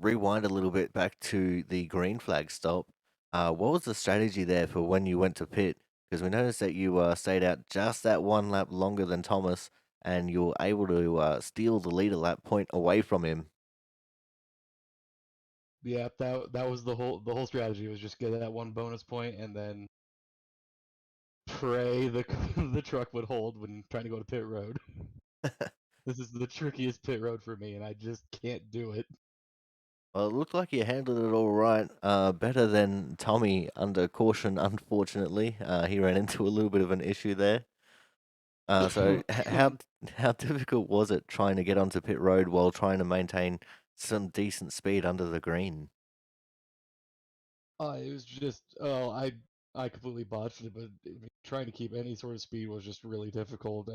rewind a little bit back to the green flag stop. What was the strategy there for when you went to pit? Because we noticed that you stayed out just that one lap longer than Thomas, and you're able to steal the leader lap point away from him. Yeah, that was the whole strategy was just get that one bonus point and then pray the the truck would hold when trying to go to pit road. This is the trickiest pit road for me, and I just can't do it. Well, it looked like you handled it all right. Better than Tommy under caution, unfortunately. He ran into a little bit of an issue there. So how difficult was it trying to get onto pit road while trying to maintain some decent speed under the green? It was just I completely botched it, but I mean, trying to keep any sort of speed was just really difficult.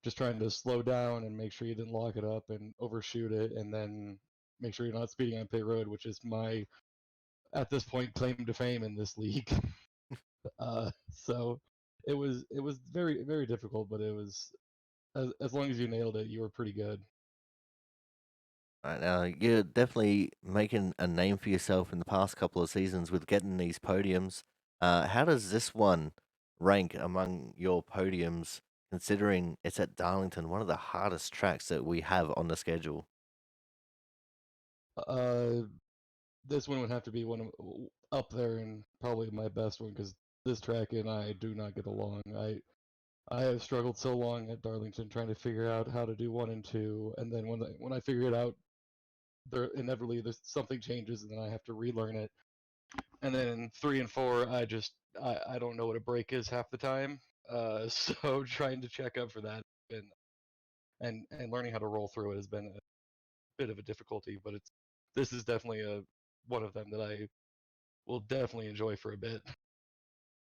Just trying to slow down and make sure you didn't lock it up and overshoot it, and then make sure you're not speeding on pit road, which is my at this point claim to fame in this league. So it was very very difficult, but it was as long as you nailed it, you were pretty good. Right now, you're definitely making a name for yourself in the past couple of seasons with getting these podiums. How does this one rank among your podiums, considering it's at Darlington, one of the hardest tracks that we have on the schedule? Uh, this one would have to be one of up there and probably my best one because this track and I do not get along. I have struggled so long at Darlington trying to figure out how to do 1 and 2, and then when I figure it out, there inevitably there's something changes, and then I have to relearn it. And then in 3 and 4, I don't know what a break is half the time. So trying to check up for that and learning how to roll through it has been a bit of a difficulty, but this is definitely a one of them that I will definitely enjoy for a bit.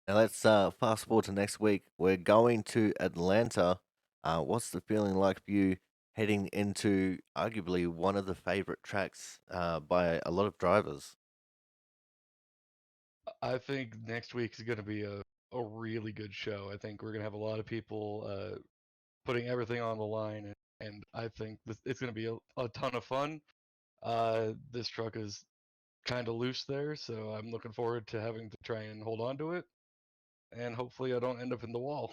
Now let's fast forward to next week. We're going to Atlanta. What's the feeling like for you heading into arguably one of the favorite tracks by a lot of drivers? I think next week is going to be a really good show. I think we're going to have a lot of people putting everything on the line, and I think it's going to be a ton of fun. This truck is kind of loose there, so I'm looking forward to having to try and hold on to it, and hopefully I don't end up in the wall.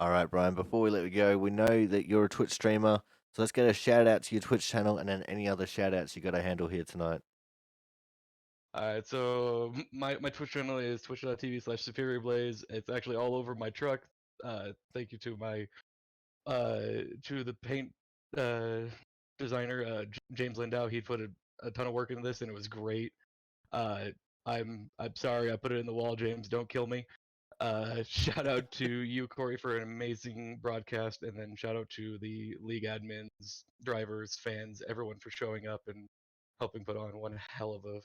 All right, Brian, before we let you go, we know that you're a Twitch streamer, so let's get a shout out to your Twitch channel and then any other shout outs you got to handle here tonight. Alright, so my Twitch channel is twitch.tv/Superior Blaze. It's actually all over my truck. Thank you to my to the paint uh, designer James Lindau. He put a ton of work into this, and it was great. Uh, I'm sorry I put it in the wall, James. Don't kill me. Shout out to you, Corey, for an amazing broadcast, and then shout out to the league admins, drivers, fans, everyone for showing up and helping put on one hell of a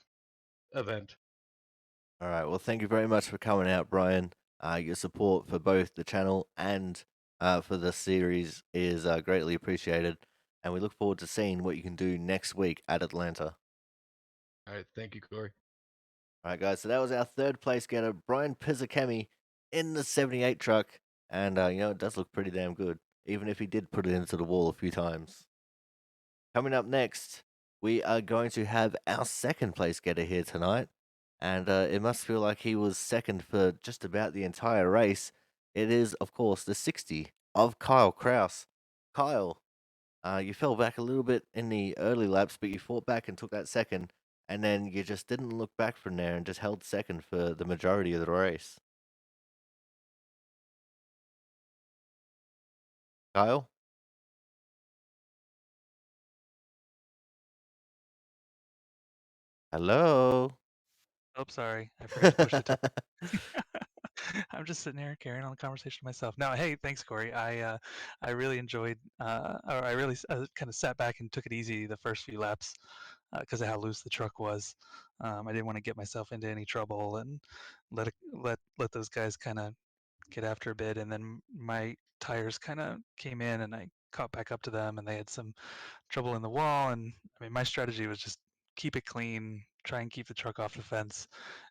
event. All right, well, thank you very much for coming out, Brian. Your support for both the channel and for the series is greatly appreciated, and we look forward to seeing what you can do next week at Atlanta. All right, thank you, Corey. All right, guys. So that was our third place getter, Brian Pizzakemi, in the 78 truck. And, it does look pretty damn good, even if he did put it into the wall a few times. Coming up next, we are going to have our second place getter here tonight. And it must feel like he was second for just about the entire race. It is, of course, the 60 of Kyle Kraus. Kyle, you fell back a little bit in the early laps, but you fought back and took that second, and then you just didn't look back from there and just held second for the majority of the race. Kyle? Hello? Oh, sorry. I forgot to push the I'm just sitting here carrying on the conversation to myself. No, hey, thanks, Corey. I really enjoyed, or I really kind of sat back and took it easy the first few laps because of how loose the truck was. I didn't want to get myself into any trouble and let those guys kind of get after a bit. And then my tires kind of came in, and I caught back up to them, and they had some trouble in the wall. And I mean, my strategy was just keep it clean, try and keep the truck off the fence,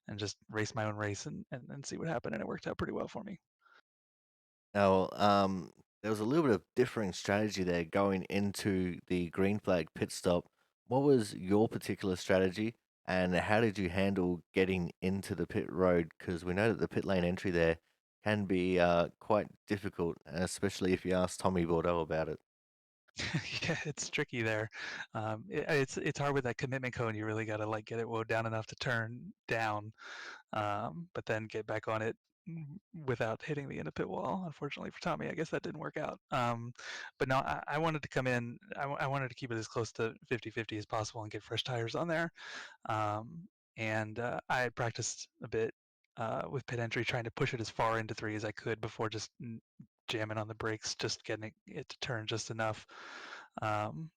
and just race my own race and see what happened. And it worked out pretty well for me. Now, there was a little bit of differing strategy there going into the green flag pit stop. What was your particular strategy, and how did you handle getting into the pit road? Because we know that the pit lane entry there can be quite difficult, especially if you ask Tommy Bordeaux about it. Yeah, it's tricky there. It's hard with that commitment cone. You really got to like get it wound down enough to turn down, but then get back on it without hitting the end of pit wall. Unfortunately for Tommy, I guess that didn't work out. But no, I wanted to come in. I wanted to keep it as close to 50-50 as possible and get fresh tires on there. And I had practiced a bit with pit entry, trying to push it as far into three as I could before just jamming on the brakes, just getting it to turn just enough. Um,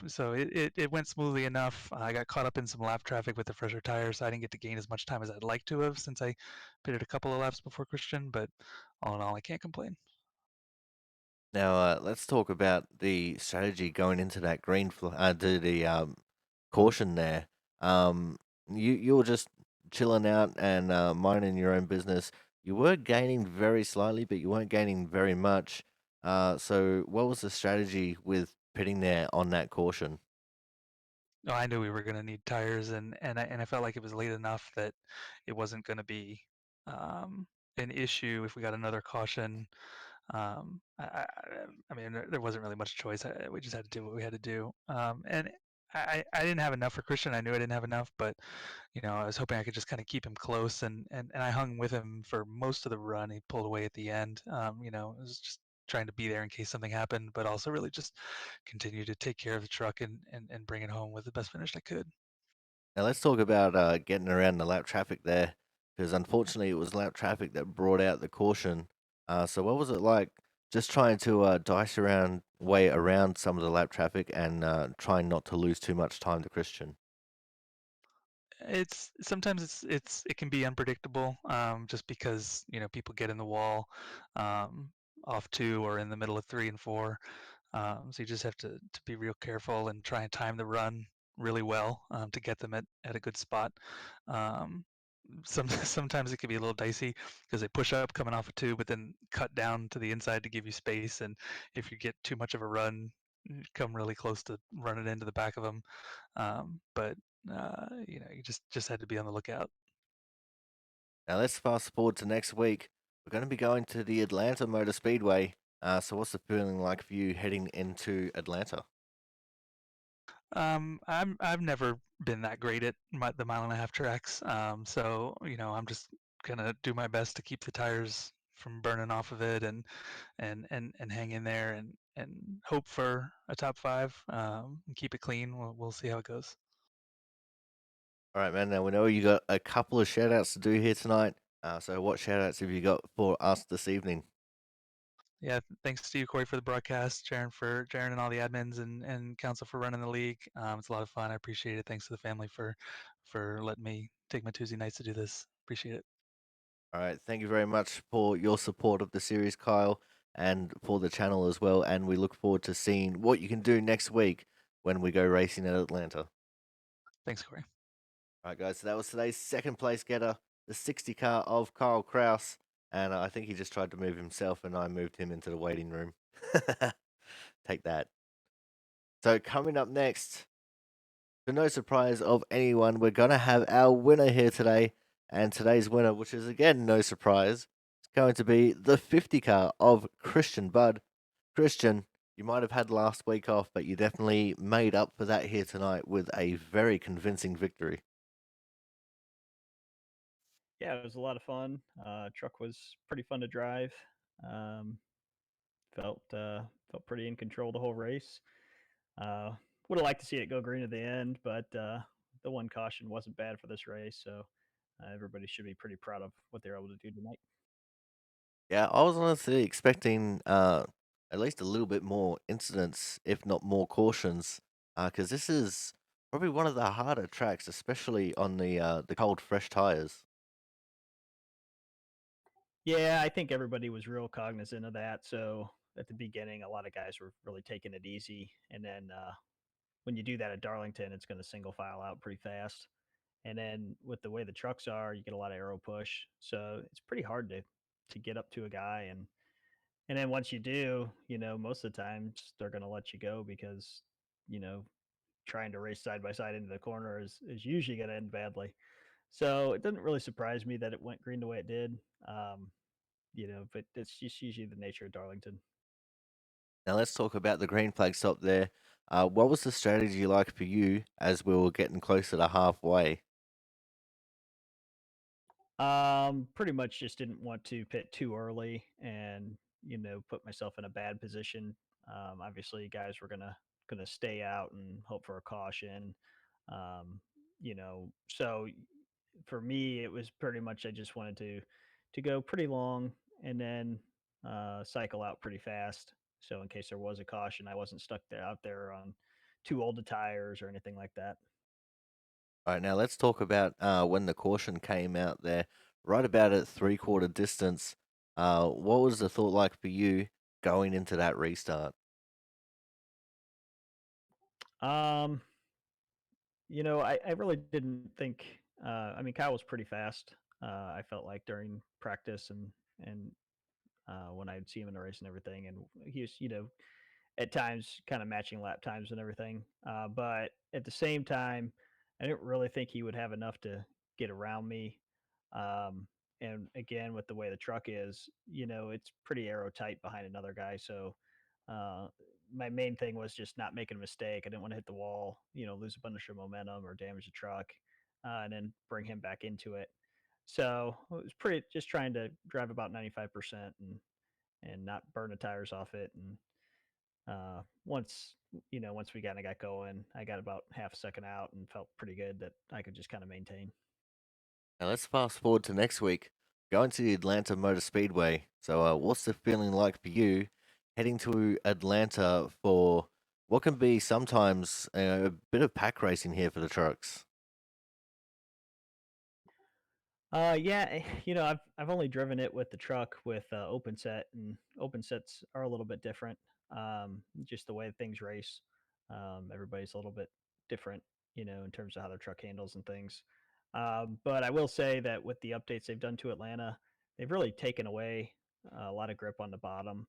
so it went smoothly enough. I got caught up in some lap traffic with the fresher tires, so I didn't get to gain as much time as I'd like to have since I pitted a couple of laps before Christian. But all in all, I can't complain. Now, let's talk about the strategy going into that to the caution there. Um, you were just chilling out and minding your own business. You were gaining very slightly, but you weren't gaining very much. So what was the strategy with pitting there on that caution? No, I knew we were going to need tires, and I felt like it was late enough that it wasn't going to be um, an issue if we got another caution. I mean, there wasn't really much choice. We just had to do what we had to do. And I didn't have enough for Christian. I knew I didn't have enough, but I was hoping I could just kind of keep him close, and I hung with him for most of the run. He pulled away at the end. It was just trying to be there in case something happened, but also really just continue to take care of the truck and bring it home with the best finish I could. Now let's talk about getting around the lap traffic there, because unfortunately it was lap traffic that brought out the caution. So what was it like just trying to dice around way around some of the lap traffic and trying not to lose too much time to Christian? It's sometimes it can be unpredictable, just because people get in the wall, um, off two or in the middle of three and four. So you just have to be real careful and try and time the run really well, to get them at a good spot. Um, sometimes it can be a little dicey because they push up coming off a two, but then cut down to the inside to give you space. And if you get too much of a run, you come really close to running into the back of them. But you just had to be on the lookout. Now let's fast forward to next week. We're going to be going to the Atlanta Motor Speedway. So what's the feeling like for you heading into Atlanta? I've never been that great at the mile and a half tracks. So I'm just gonna do my best to keep the tires from burning off of it and hang in there and hope for a top five. And keep it clean. We'll see how it goes. All right, man. Now we know you got a couple of shout outs to do here tonight. So what shout outs have you got for us this evening? Yeah, thanks to you, Corey, for the broadcast, Jaron and all the admins and council for running the league. It's a lot of fun. I appreciate it. Thanks to the family for letting me take my Tuesday nights to do this. Appreciate it. All right. Thank you very much for your support of the series, Kyle, and for the channel as well. And we look forward to seeing what you can do next week when we go racing at Atlanta. Thanks, Corey. All right, guys. So that was today's second place getter, the 60 car of Kyle Kraus. And I think he just tried to move himself, and I moved him into the waiting room. Take that. So coming up next, to no surprise of anyone, we're gonna have our winner here today, and today's winner, which is again no surprise, is going to be the 50 car of Christian Budd. Christian, you might have had last week off, but you definitely made up for that here tonight with a very convincing victory. Yeah, it was a lot of fun. Truck was pretty fun to drive. Um, felt pretty in control the whole race. Would have liked to see it go green at the end, but the one caution wasn't bad for this race, so everybody should be pretty proud of what they were able to do tonight. Yeah, I was honestly expecting at least a little bit more incidents, if not more cautions, because this is probably one of the harder tracks, especially on the cold, fresh tires. Yeah, I think everybody was real cognizant of that. So at the beginning, a lot of guys were really taking it easy, and then when you do that at Darlington, it's going to single file out pretty fast. And then with the way the trucks are, you get a lot of aero push, so it's pretty hard to get up to a guy. And then once you do, most of the times they're going to let you go because you know trying to race side by side into the corner is usually going to end badly. So it doesn't really surprise me that it went green the way it did. Um, but it's just usually the nature of Darlington. Now let's talk about the green flag stop there. What was the strategy like for you as we were getting closer to halfway? Pretty much just didn't want to pit too early and put myself in a bad position. Obviously, guys were gonna stay out and hope for a caution. So for me, it was pretty much I just wanted to go pretty long and then cycle out pretty fast. So in case there was a caution, I wasn't stuck there out there on too old of tires or anything like that. All right, now let's talk about when the caution came out there, right about at 3/4 distance. What was the thought like for you going into that restart? Um, I really didn't think. I mean, Kyle was pretty fast. I felt like during practice and when I'd see him in the race and everything, and he was, at times kind of matching lap times and everything. But at the same time, I didn't really think he would have enough to get around me. Um, and again, with the way the truck is, it's pretty aerotight behind another guy. So uh, my main thing was just not making a mistake. I didn't want to hit the wall, lose a bunch of momentum or damage the truck, and then bring him back into it. So it was pretty just trying to drive about 95% and not burn the tires off it. And once we kind of got going, I got about half a second out and felt pretty good that I could just kind of maintain. Now let's fast forward to next week, going to the Atlanta Motor Speedway. So, what's the feeling like for you heading to Atlanta for what can be sometimes a bit of pack racing here for the trucks? Yeah, I've only driven it with the truck with open set, and open sets are a little bit different. Just the way things race, everybody's a little bit different, in terms of how their truck handles and things. But I will say that with the updates they've done to Atlanta, they've really taken away a lot of grip on the bottom.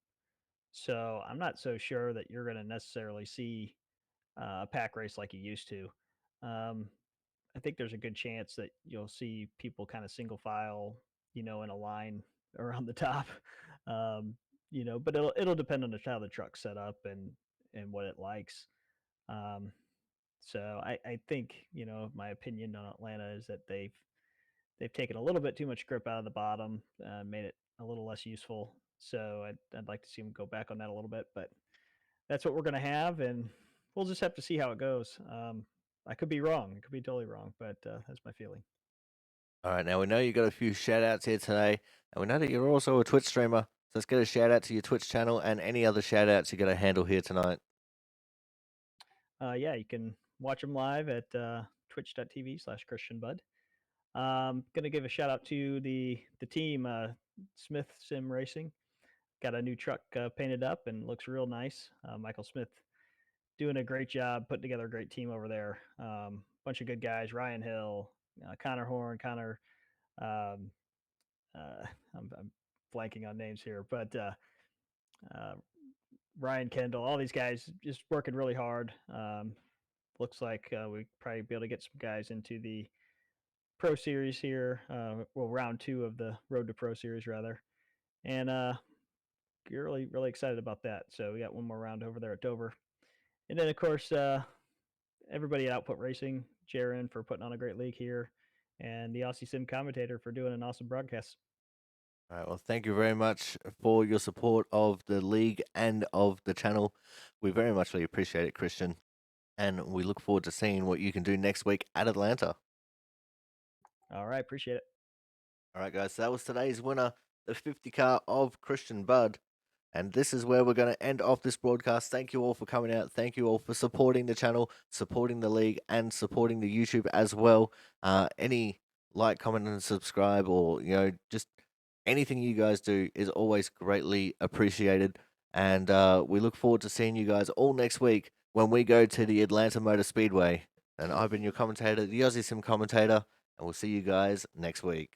So I'm not so sure that you're going to necessarily see a pack race like you used to. Um, I think there's a good chance that you'll see people kind of single file, in a line around the top. Um, but it'll depend on how the truck's set up and what it likes. Um, so I think, my opinion on Atlanta is that they've taken a little bit too much grip out of the bottom, made it a little less useful. So I'd like to see them go back on that a little bit, but that's what we're going to have, and we'll just have to see how it goes. I could be wrong. It could be totally wrong, but that's my feeling. All right, now we know you got a few shout outs here today, and we know that you're also a Twitch streamer. So let's get a shout out to your Twitch channel and any other shout outs you got to handle here tonight. Yeah, you can watch them live at twitch.tv/ChristianBud. Gonna give a shout out to the team, Smith Sim Racing. Got a new truck painted up and looks real nice. Michael Smith doing a great job putting together a great team over there. Bunch of good guys: Ryan Hill, Connor Horn, Connor. Um, uh, I'm blanking on names here, but uh, Ryan Kendall. All these guys just working really hard. Looks like we probably be able to get some guys into the Pro Series here. Well, round two of the Road to Pro Series rather, and you're really excited about that. So we got one more round over there at Dover, and then of course everybody at Output Racing, Jaron for putting on a great league here, and the Aussie Sim commentator for doing an awesome broadcast. All right, well, thank you very much for your support of the league and of the channel. We very much really appreciate it, Christian, and we look forward to seeing what you can do next week at Atlanta. All right, appreciate it. All right, guys, so that was today's winner, the 50 car of Christian Budd. And this is where we're going to end off this broadcast. Thank you all for coming out. Thank you all for supporting the channel, supporting the league, and supporting the YouTube as well. Any like, comment, and subscribe, or just anything you guys do is always greatly appreciated. And we look forward to seeing you guys all next week when we go to the Atlanta Motor Speedway. And I've been your commentator, the Aussie Sim commentator, and we'll see you guys next week.